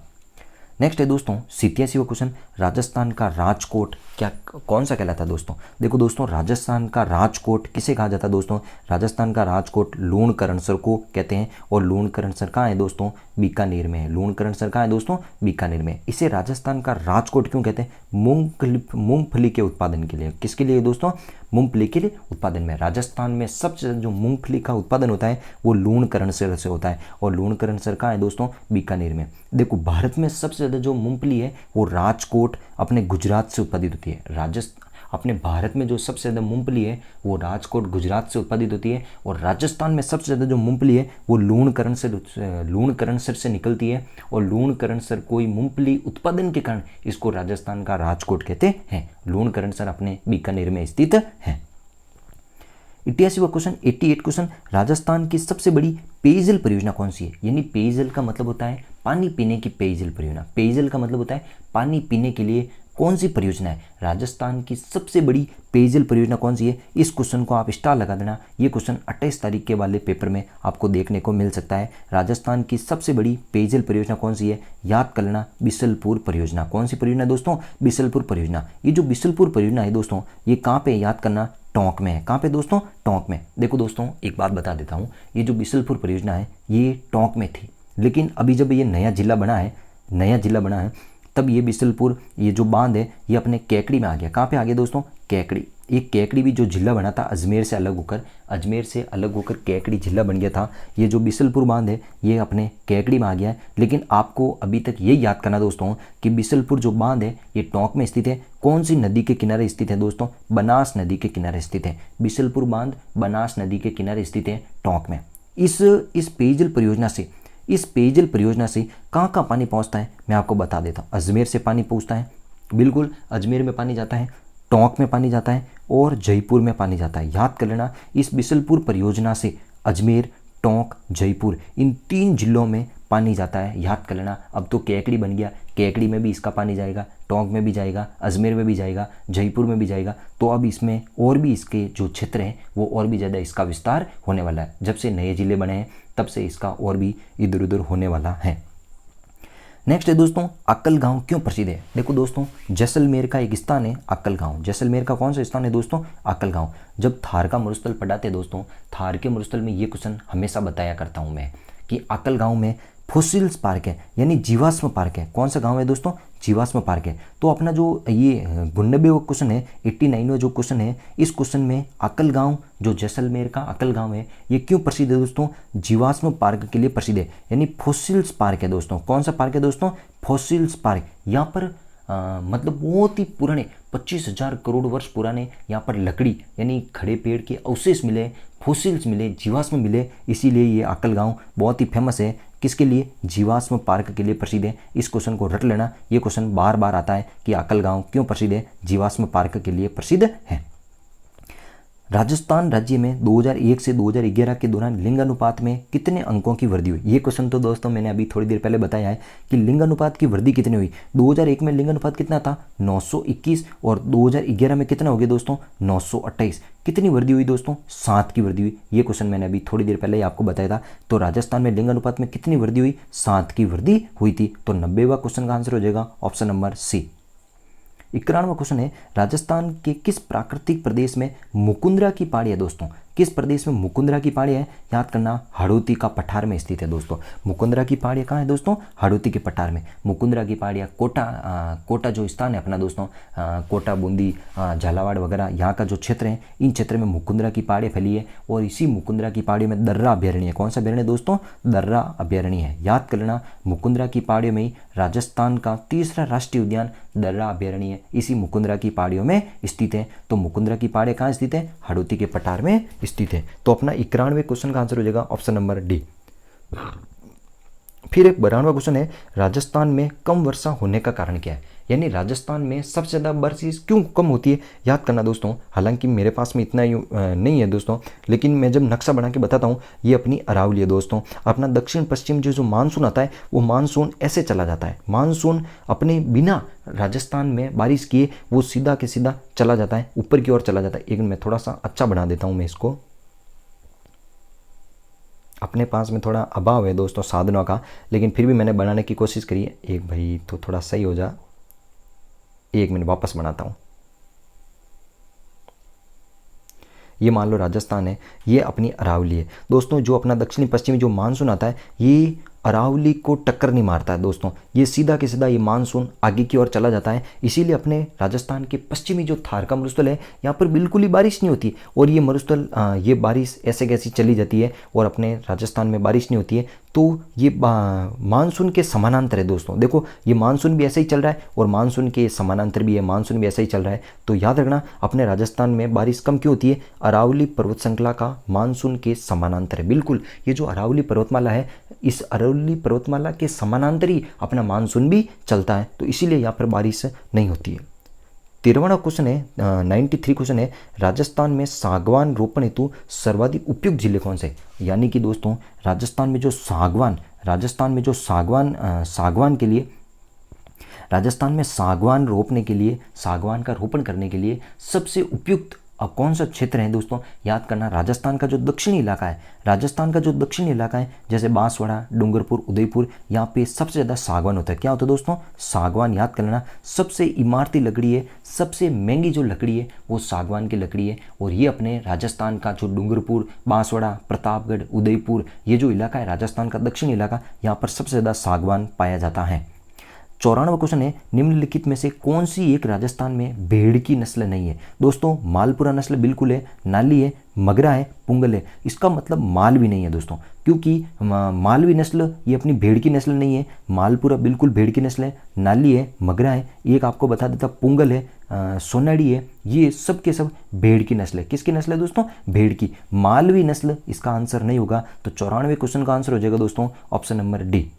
नेक्स्ट है दोस्तों 87वां क्वेश्चन, राजस्थान का राजकोट क्या कौन सा कहलाता है दोस्तों। देखो दोस्तों, राजस्थान का राजकोट किसे कहा जाता है दोस्तों, राजस्थान का राजकोट लूणकरणसर को कहते हैं। और लूणकरणसर कहाँ है दोस्तों, बीकानेर में है। लूणकरणसर कहाँ है दोस्तों, बीकानेर में। इसे राजस्थान का राजकोट क्यों कहते हैं, मूंगफली के उत्पादन के लिए। किसके लिए दोस्तों, मूंगफली के लिए उत्पादन में। राजस्थान में सबसे जो मूंगफली का उत्पादन होता है वो लूणकरणसर से होता है। और लूणकरणसर कहाँ है दोस्तों, बीकानेर में। देखो भारत में सबसे ज़्यादा जो मूंगफली है वो राजकोट अपने गुजरात से उत्पादित होती है। अपने भारत में जो सबसे ज़्यादा मूंगफली है वो राजकोट गुजरात से उत्पादित होती है। और राजस्थान में सबसे ज़्यादा जो मूंगफली है वो लूणकरणसर से निकलती है। और लूणकरणसर कोई मूंगफली उत्पादन के कारण इसको राजस्थान का राजकोट कहते हैं। लूणकरणसर अपने बीकानेर में स्थित है। 88वां क्वेश्चन, 88 क्वेश्चन, राजस्थान की सबसे बड़ी पेयजल परियोजना कौन सी है। यानी पेयजल का मतलब होता है पानी पीने की पेयजल परियोजना। पेयजल का मतलब होता है पानी पीने के लिए कौन सी परियोजना है। राजस्थान की सबसे बड़ी पेयजल परियोजना कौन सी है। इस क्वेश्चन को आप स्टार लगा देना। ये क्वेश्चन 28 तारीख के वाले पेपर में आपको देखने को मिल सकता है। राजस्थान की सबसे बड़ी पेयजल परियोजना कौन सी है, याद कर लेना, बिसलपुर परियोजना। कौन सी परियोजना दोस्तों, बिसलपुर परियोजना। ये जो बिसलपुर परियोजना है दोस्तों ये कहाँ पे, याद करना, टोंक में है। कहाँ पे दोस्तों, टोंक में। देखो दोस्तों एक बात बता देता हूँ, ये जो बिसलपुर परियोजना है ये टोंक में थी, लेकिन अभी जब ये नया जिला बना है तब ये बिसलपुर, ये जो बांध है ये अपने कैकड़ी में आ गया। कहाँ पे आ गया दोस्तों, कैकड़ी। ये कैकड़ी भी जो जिला बना था अजमेर से अलग होकर कैकड़ी जिला बन गया था। ये जो बिसलपुर बांध है ये अपने कैकड़ी में आ गया है। लेकिन आपको अभी तक ये याद करना दोस्तों कि बिसलपुर जो बांध है ये टोंक में स्थित है। कौन सी नदी के किनारे स्थित है दोस्तों, बनास नदी के किनारे स्थित है। बिसलपुर बांध बनास नदी के किनारे स्थित है टोंक में। इस पेयजल परियोजना से कहाँ कहाँ पानी पहुँचता है मैं आपको बता देता हूँ। अजमेर से पानी पहुँचता है, बिल्कुल अजमेर में पानी जाता है, टोंक में पानी जाता है और जयपुर में पानी जाता है। याद कर लेना, इस बिसलपुर परियोजना से अजमेर, टोंक, जयपुर इन 3 जिलों में पानी जाता है, याद कर लेना। अब तो केकड़ी बन गया, केकड़ी में भी इसका पानी जाएगा, टोंक में भी जाएगा, अजमेर में भी जाएगा, जयपुर में भी जाएगा। तो अब इसमें और भी इसके जो क्षेत्र हैं वो और भी ज़्यादा इसका विस्तार होने वाला है। जब से नए ज़िले बने हैं तब से इसका और भी इधर उधर होने वाला है। नेक्स्ट है दोस्तों, अक्कल गांव क्यों प्रसिद्ध है। देखो दोस्तों, जैसलमेर का एक स्थान है अक्कल गांव। जैसलमेर का कौन सा स्थान है दोस्तों, अक्कल गांव। जब थार का मरुस्थल पढ़ाते दोस्तों, थार के मरुस्थल में ये क्वेश्चन हमेशा बताया करता हूँ मैं कि अक्कल गांव में फॉसिल्स पार्क है, यानी जीवाश्म पार्क है। कौन सा गांव है दोस्तों, जीवाश्म पार्क है। तो अपना जो ये 92वां क्वेश्चन है, 89वां जो क्वेश्चन है, इस क्वेश्चन में अक्कल गांव जो जैसलमेर का अक्कल गांव है ये क्यों प्रसिद्ध है दोस्तों, जीवाश्म पार्क के लिए प्रसिद्ध है, यानी फॉसिल्स पार्क है दोस्तों। कौन सा पार्क है दोस्तों, फॉसिल्स पार्क। यहाँ पर मतलब बहुत ही पुराने 25,000 करोड़ वर्ष पुराने यहाँ पर लकड़ी यानी खड़े पेड़ के अवशेष मिले, फॉसिल्स मिले, जीवाश्म मिले। इसीलिए ये अक्कल गांव बहुत ही फेमस है। किसके लिए, जीवाश्म पार्क के लिए प्रसिद्ध है। इस क्वेश्चन को रट लेना, ये क्वेश्चन बार बार आता है कि अक्कल गांव क्यों प्रसिद्ध है, जीवाश्म पार्क के लिए प्रसिद्ध है। राजस्थान राज्य में 2001 से 2011 के दौरान लिंगानुपात में कितने अंकों की वृद्धि हुई। ये क्वेश्चन तो दोस्तों मैंने अभी थोड़ी देर पहले बताया है कि लिंगानुपात की वृद्धि कितनी हुई। 2001 में लिंगानुपात कितना था, 921, और 2011 में कितना हो गया दोस्तों, 928। कितनी वृद्धि हुई दोस्तों, 7 की वृद्धि हुई। ये क्वेश्चन मैंने अभी थोड़ी देर पहले ही आपको बताया था। तो राजस्थान में लिंगानुपात में कितनी वृद्धि हुई, 7 की वृद्धि हुई थी। तो 90वां क्वेश्चन का आंसर हो जाएगा ऑप्शन नंबर सी। 91वां क्वेश्चन है, राजस्थान के किस प्राकृतिक प्रदेश में मुकुंदरा की पहाड़ी है दोस्तों। किस प्रदेश में मुकुंदरा की पहाड़ी है, याद करना, हाड़ौती का पठार में स्थित है दोस्तों। मुकुंदरा की पहाड़ी कहाँ है दोस्तों, हाड़ौती के पठार में। मुकुंदरा की पहाड़ियाँ कोटा जो स्थान है अपना दोस्तों, कोटा, बूंदी, झालावाड़ वगैरह यहाँ का जो क्षेत्र है, इन क्षेत्र में मुकुंदरा की पहाड़ी फैली है। और इसी मुकुंदरा की पहाड़ियों में दर्रा अभ्यारण्य है। कौन सा अभ्यारण्य दोस्तों, दर्रा अभ्यारण्य है। याद कर लेना, मुकुंदरा की पहाड़ियों में ही राजस्थान का तीसरा राष्ट्रीय उद्यान दर्रा अभ्यारण्य इसी मुकुंदरा की पहाड़ियों में स्थित है। तो मुकुंदरा की पहाड़ी कहाँ स्थित है, हाड़ौती के पठार में स्थित है। तो अपना 91वें क्वेश्चन का आंसर हो जाएगा ऑप्शन नंबर डी। फिर एक 92वां क्वेश्चन है, राजस्थान में कम वर्षा होने का कारण क्या है, यानी राजस्थान में सबसे ज़्यादा बारिश क्यों कम होती है। याद करना दोस्तों, हालांकि मेरे पास में इतना नहीं है दोस्तों, लेकिन मैं जब नक्शा बना के बताता हूँ, ये अपनी अरावली है दोस्तों। अपना दक्षिण पश्चिम जो मानसून आता है वो मानसून ऐसे चला जाता है। मानसून अपने बिना राजस्थान में बारिश किए वो सीधा के सीधा चला जाता है, ऊपर की ओर चला जाता है। एक मैं थोड़ा सा अच्छा बना देता हूँ मैं इसको, अपने पास में थोड़ा अभाव है दोस्तों साधनों का, लेकिन फिर भी मैंने बनाने की कोशिश करी है। एक भाई तो थोड़ा सही हो जा, एक मिनट वापस बनाता हूँ। ये मान लो राजस्थान है, ये अपनी अरावली है दोस्तों। जो अपना दक्षिणी पश्चिमी जो मानसून आता है ये अरावली को टक्कर नहीं मारता है दोस्तों, ये सीधा के सीधा ये मानसून आगे की ओर चला जाता है। इसीलिए अपने राजस्थान के पश्चिमी जो थार का मरुस्थल है यहाँ पर बिल्कुल ही बारिश नहीं होती, और ये मरुस्थल ये बारिश ऐसे कैसी चली जाती है और अपने राजस्थान में बारिश नहीं होती है। तो ये मानसून के समानांतर है दोस्तों। देखो ये मानसून भी ऐसे ही चल रहा है और मानसून के समानांतर भी है, मानसून भी ऐसे ही चल रहा है। तो याद रखना, अपने राजस्थान में बारिश कम क्यों होती है, अरावली पर्वत श्रृंखला का मानसून के समानांतर है। बिल्कुल ये जो अरावली पर्वतमाला है, इस अरावली पर्वतमाला के समानांतर ही अपना मानसून भी चलता है, तो इसीलिए यहाँ पर बारिश नहीं होती है। 13वां क्वेश्चन है, 93 क्वेश्चन है, राजस्थान में सागवान रोपण हेतु सर्वाधिक उपयुक्त जिले कौन से। यानी कि दोस्तों राजस्थान में जो सागवान के लिए, राजस्थान में सागवान रोपने के लिए, सागवान का रोपण करने के लिए सबसे उपयुक्त अब कौन सा क्षेत्र है दोस्तों। याद करना, राजस्थान का जो दक्षिणी इलाका है, जैसे बांसवाड़ा, डूंगरपुर, उदयपुर, यहाँ पे सबसे ज़्यादा सागवान होता है। क्या होता है दोस्तों, सागवान। याद कर लेना, सबसे इमारती लकड़ी है, सबसे महंगी जो लकड़ी है वो सागवान की लकड़ी है। और ये अपने राजस्थान का जो डूंगरपुर, बांसवाड़ा, प्रतापगढ़, उदयपुर, ये जो इलाका है राजस्थान का दक्षिणी इलाका, यहाँ पर सबसे ज़्यादा सागवान पाया जाता है। 94वां क्वेश्चन है, निम्नलिखित में से कौन सी एक राजस्थान में भेड़ की नस्ल नहीं है। दोस्तों मालपुरा नस्ल बिल्कुल है, नाली है, मगरा है, पुंगल है। इसका मतलब मालवी नहीं है दोस्तों, क्योंकि मालवी नस्ल ये अपनी भेड़ की नस्ल नहीं है। मालपुरा बिल्कुल भेड़ की नस्ल है, नाली है, मगरा है, एक आपको बता देता पुंगल है, सोनाड़ी है, ये सब के सब भेड़ की नस्ल है। किसकी नस्ल है दोस्तों, भेड़ की। मालवी नस्ल इसका आंसर नहीं होगा। तो 94वें क्वेश्चन का आंसर हो जाएगा दोस्तों ऑप्शन नंबर डी।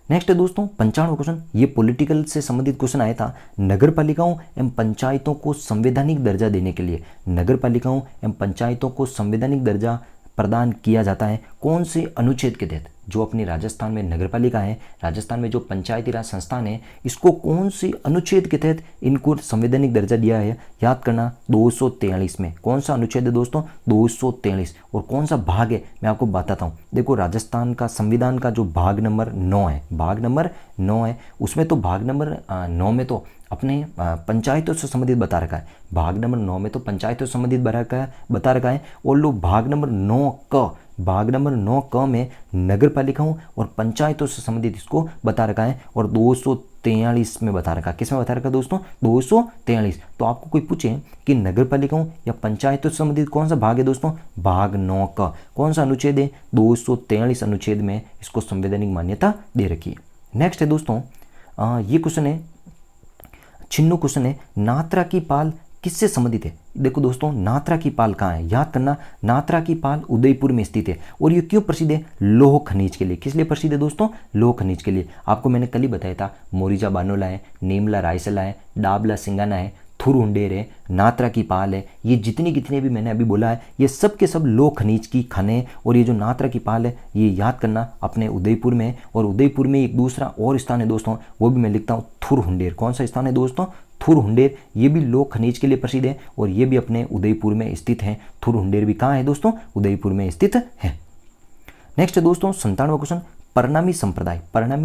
नेक्स्ट है दोस्तों 95वां क्वेश्चन, ये पॉलिटिकल से संबंधित क्वेश्चन आया था। नगर पालिकाओं एवं पंचायतों को संवैधानिक दर्जा देने के लिए, नगर पालिकाओं एवं पंचायतों को संवैधानिक दर्जा प्रदान किया जाता है कौन से अनुच्छेद के तहत। जो अपनी राजस्थान में नगरपालिका है, राजस्थान में जो पंचायती राज संस्थान है, इसको कौन सी अनुच्छेद के तहत इनको संवैधानिक दर्जा दिया है? याद करना 243 में। कौन सा अनुच्छेद है दोस्तों? 243। और कौन सा भाग है मैं आपको बताता हूँ। देखो राजस्थान का संविधान का जो भाग नंबर 9 है, भाग नंबर 9 है, उसमें तो भाग नंबर 9 में तो अपने पंचायतों से संबंधित बता रखा है। भाग नंबर 9 में तो पंचायतों से संबंधित बता रखा है। और लोग भाग नंबर 9 क में नगर पालिकाओं और पंचायतों से संबंधित इसको बता रखा है। और 243 में बता रखा है। किस में बता रखा है दोस्तों? 243। तो आपको कोई पूछे कि नगर पालिकाओं या पंचायतों से संबंधित कौन सा भाग है दोस्तों? भाग 9 का कौन सा अनुच्छेद है? 243 अनुच्छेद में इसको संवैधानिक मान्यता दे रखी है। नेक्स्ट है दोस्तों, ये क्वेश्चन है, छिन्नू क्वेश्चन है, नात्रा की पाल किससे संबंधित है? देखो दोस्तों, नात्रा की पाल कहाँ है? याद करना, नात्रा की पाल उदयपुर में स्थित है। और ये क्यों प्रसिद्ध है? लौह खनिज के लिए। किस लिए प्रसिद्ध है दोस्तों? लौह खनिज के लिए। आपको मैंने कल ही बताया था, मोरिजा बानोला है, नीमला रायसला है, डाबला सिंगाना है, थुरुंडेर है, नात्रा की पाल है, ये जितनी भी मैंने अभी बोला है, ये सब के सब लौह खनिज की खनें। और ये जो नात्रा की पाल है, ये याद करना अपने उदयपुर में है। और उदयपुर में एक दूसरा और स्थान है दोस्तों, वो भी मैं लिखता हूँ, थुरुंडेर। कौन सा स्थान है दोस्तों? थुरुंडेर। ये भी लौह खनिज के लिए प्रसिद्ध है और ये भी अपने उदयपुर में स्थित है। थुरुंडेर भी कहाँ है दोस्तों? उदयपुर में स्थित है। नेक्स्ट है दोस्तों 97वां क्वेश्चन, परिणामी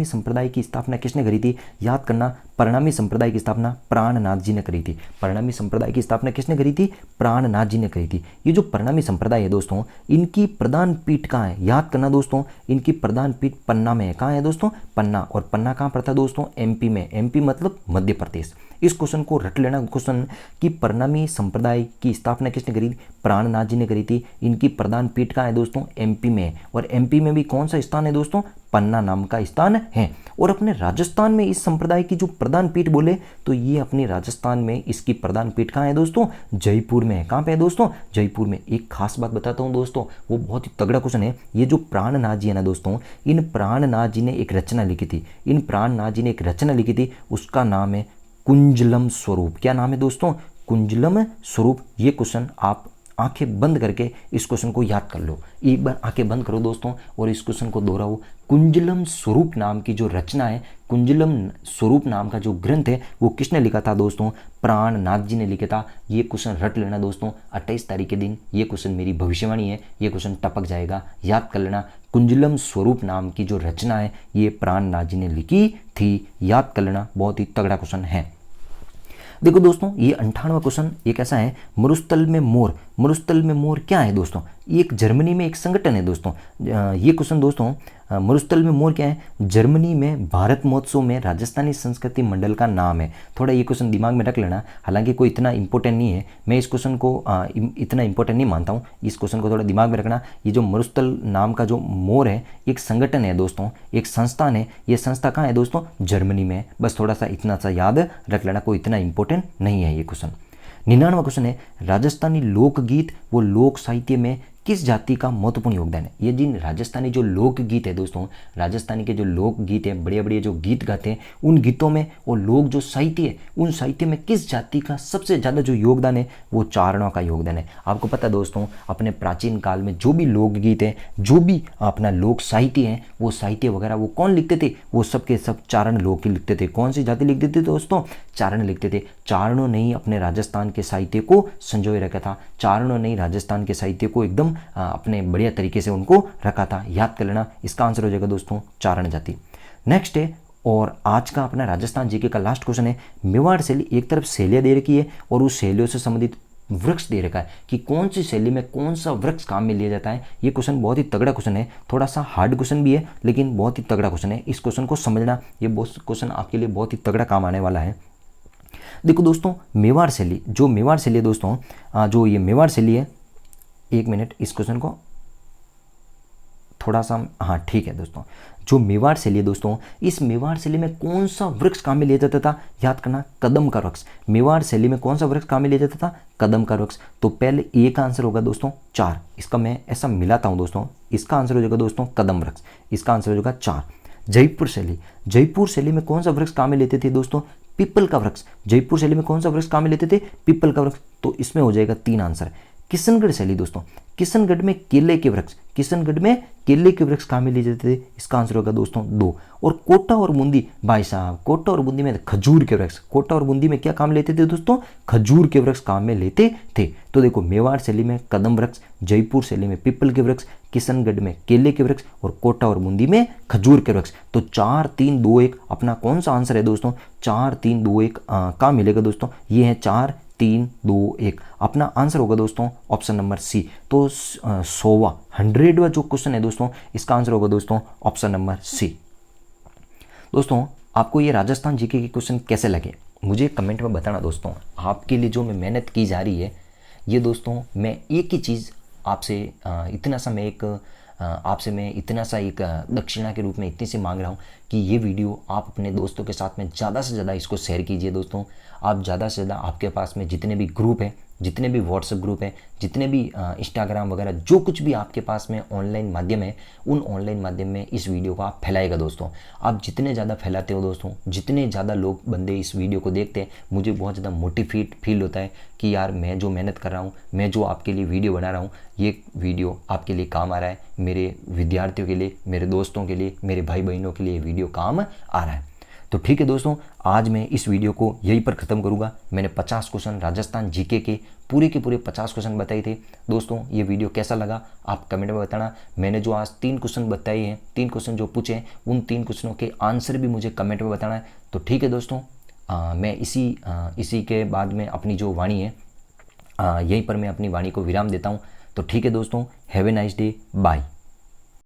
संप्रदाय की स्थापना किसने करी थी? याद करना, परिणामी संप्रदाय की स्थापना प्राणनाथ जी ने करी थी। परिणामी संप्रदाय की स्थापना किसने करी थी? प्राणनाथ जी ने करी थी। ये जो परिणामी संप्रदाय है दोस्तों, इनकी प्रधान पीठ कहाँ है? याद करना दोस्तों, इनकी प्रधान पीठ पन्ना में है। कहाँ है दोस्तों? पन्ना। और पन्ना कहाँ पड़ता है दोस्तों? एमपी में। एमपी मतलब मध्य प्रदेश। इस क्वेश्चन को रट लेना, क्वेश्चन कि परिणामी संप्रदाय की स्थापना किसने करी? प्राणनाथ जी ने करी थी। इनकी प्रधान पीठ कहाँ है दोस्तों? एमपी में। और एमपी में भी कौन सा स्थान है दोस्तों? पन्ना नाम का स्थान है। और अपने राजस्थान में इस संप्रदाय की जो प्रधान पीठ बोले तो ये अपने राजस्थान में इसकी प्रधान पीठ कहाँ है दोस्तों? जयपुर में है। कहाँ पे है दोस्तों? जयपुर में। एक खास बात बताता हूँ दोस्तों, वो बहुत ही तगड़ा क्वेश्चन है। ये जो प्राणनाथ जी है ना दोस्तों, इन प्राणनाथ जी ने एक रचना लिखी थी। उसका नाम है कुंजलम स्वरूप। क्या नाम है दोस्तों? कुंजलम स्वरूप। ये क्वेश्चन आप आंखें बंद करके इस क्वेश्चन को याद कर लो। एक बार आंखें बंद करो दोस्तों और इस क्वेश्चन को दोहराओ। कुंजलम स्वरूप नाम की जो रचना है, कुंजलम स्वरूप नाम का जो ग्रंथ है, वो किसने लिखा था दोस्तों? प्राणनाथ जी ने लिखा था। ये क्वेश्चन रट लेना दोस्तों, 28 तारीख के दिन ये क्वेश्चन मेरी भविष्यवाणी है, ये क्वेश्चन टपक जाएगा। याद कर लेना, कुंजलम स्वरूप नाम की जो रचना है ये प्राणनाथ जी ने लिखी थी। याद कर लेना, बहुत ही तगड़ा क्वेश्चन है। देखो दोस्तों, ये 58वां क्वेश्चन एक ऐसा है, मरुस्थल में मोर क्या है दोस्तों? ये एक जर्मनी में एक संगठन है दोस्तों। ये क्वेश्चन दोस्तों, मरुस्थल में मोर क्या है? जर्मनी में भारत महोत्सव में राजस्थानी संस्कृति मंडल का नाम है। थोड़ा ये क्वेश्चन दिमाग में रख लेना, हालांकि कोई इतना इंपॉर्टेंट नहीं है, मैं इस क्वेश्चन को इतना इंपॉर्टेंट नहीं मानता हूँ। इस क्वेश्चन को थोड़ा दिमाग में रखना। ये जो मरुस्थल नाम का जो मोर है, एक संगठन है दोस्तों, एक संस्थान है। ये संस्था कहाँ है दोस्तों? जर्मनी में। बस थोड़ा सा इतना सा याद रख लेना, कोई इतना इंपॉर्टेंट नहीं है ये क्वेश्चन। 99वां क्वेश्चन है, राजस्थानी लोकगीत व लोक साहित्य में किस जाति का महत्वपूर्ण योगदान है? ये जिन राजस्थानी जो लोकगीत है दोस्तों, राजस्थानी के जो लोकगीत हैं, बढ़िया बढ़िया जो गीत गाते हैं, उन गीतों में और लोक जो साहित्य है, उन साहित्य में किस जाति का सबसे ज़्यादा जो योगदान है? वो चारणों का योगदान है। आपको पता है दोस्तों, अपने प्राचीन काल में जो भी लोकगीत है, जो भी अपना लोक साहित्य है, वो साहित्य वगैरह वो कौन लिखते थे? वो सब के सब चारण लोग ही लिखते थे। कौन सी जाति लिखते थे दोस्तों? चारण लिखते थे। चारणों ने ही अपने राजस्थान के साहित्य को संजोए रखा था। चारणों ने ही राजस्थान के साहित्य को एकदम अपने बढ़िया तरीके से उनको रखा था। याद कर लेना, इसका आंसर हो जाएगा दोस्तों चारण जाति। नेक्स्ट है, और आज का अपना राजस्थान जीके का लास्ट क्वेश्चन है, मेवाड़ शैली, एक तरफ शैलियाँ दे रखी है और उस शैलियों से संबंधित वृक्ष दे रखा है कि कौन सी शैली में कौन सा वृक्ष काम में लिया जाता है। ये क्वेश्चन बहुत ही तगड़ा क्वेश्चन है, थोड़ा सा हार्ड क्वेश्चन भी है लेकिन बहुत ही तगड़ा क्वेश्चन है। इस क्वेश्चन को समझना, ये क्वेश्चन आपके लिए बहुत ही तगड़ा काम आने वाला है। देखो दोस्तों, मेवाड़ शैली है दोस्तों, जो ये मेवाड़ शैली है, एक मिनट इस क्वेश्चन को थोड़ा सा, हाँ ठीक है दोस्तों, जो मेवाड़ शैली है दोस्तों, इस मेवाड़ शैली में कौन सा वृक्ष काम में लिया जाता था? याद करना, कदम का वृक्ष। मेवाड़ शैली में कौन सा वृक्ष काम में लिया जाता था? कदम का वृक्ष। तो पहले ए का आंसर होगा दोस्तों 4, इसका मैं ऐसा मिलाता हूँ दोस्तों, इसका आंसर हो जाएगा दोस्तों कदम वृक्ष, इसका आंसर हो जाएगा 4। जयपुर शैली में कौन सा वृक्ष काम में लेते थे दोस्तों? पीपल का वृक्ष। जयपुर शैली में कौन सा वृक्ष काम में लेते थे? पीपल का वृक्ष। तो इसमें हो जाएगा 3 आंसर। किशनगढ़ शैली दोस्तों, किशनगढ़ में केले के वृक्ष, किशनगढ़ में केले के वृक्ष कहाँ में लिए जाते थे, इसका आंसर होगा दोस्तों 2। और कोटा और बूंदी, भाई साहब कोटा और बूंदी में खजूर के वृक्ष, कोटा और बूंदी में क्या काम लेते थे दोस्तों, खजूर के वृक्ष काम में लेते थे। तो देखो मेवाड़ शैली में कदम वृक्ष, जयपुर शैली में पीपल के वृक्ष, किशनगढ़ में केले के वृक्ष और कोटा और बूंदी में खजूर के वृक्ष। तो 4 3 2 1 अपना कौन सा आंसर है दोस्तों, 4 3 2 1 कहाँ मिलेगा दोस्तों, ये है 4 3 2 1। अपना आंसर होगा दोस्तों ऑप्शन नंबर सी। तो 100वां जो क्वेश्चन है दोस्तों, इसका आंसर होगा दोस्तों ऑप्शन नंबर सी। दोस्तों आपको ये राजस्थान जीके के क्वेश्चन कैसे लगे मुझे कमेंट में बताना दोस्तों। आपके लिए जो मैं मेहनत की जा रही है ये दोस्तों, मैं एक ही चीज़ आपसे आपसे मैं इतना सा एक दक्षिणा के रूप में इतनी सी मांग रहा हूँ कि ये वीडियो आप अपने दोस्तों के साथ में ज़्यादा से ज़्यादा इसको शेयर कीजिए दोस्तों। आप ज़्यादा से ज़्यादा आपके पास में जितने भी ग्रुप हैं, जितने भी व्हाट्सएप ग्रुप हैं, जितने भी इंस्टाग्राम वगैरह जो कुछ भी आपके पास में ऑनलाइन माध्यम है, उन ऑनलाइन माध्यम में इस वीडियो को आप फैलाएगा दोस्तों। आप जितने ज़्यादा फैलाते हो दोस्तों, जितने ज़्यादा लोग बंदे इस वीडियो को देखते हैं, मुझे बहुत ज़्यादा मोटिवेट फील होता है कि यार मैं जो मेहनत कर रहा हूँ, मैं जो आपके लिए वीडियो बना रहा हूँ, ये वीडियो आपके लिए काम आ रहा है, मेरे विद्यार्थियों के लिए, मेरे दोस्तों के लिए, मेरे भाई बहनों के लिए वीडियो काम आ रहा है। तो ठीक है दोस्तों, आज मैं इस वीडियो को यहीं पर ख़त्म करूँगा। मैंने 50 क्वेश्चन राजस्थान जीके के पूरे 50 क्वेश्चन बताए थे दोस्तों। ये वीडियो कैसा लगा आप कमेंट में बताना। मैंने जो आज 3 क्वेश्चन बताए हैं, 3 क्वेश्चन जो पूछे हैं, उन 3 क्वेश्चनों के आंसर भी मुझे कमेंट में बताना है। तो ठीक है दोस्तों, मैं इसी के बाद में अपनी जो वाणी है यहीं पर मैं अपनी वाणी को विराम देता हूँ। तो ठीक है दोस्तों, have a nice day, bye.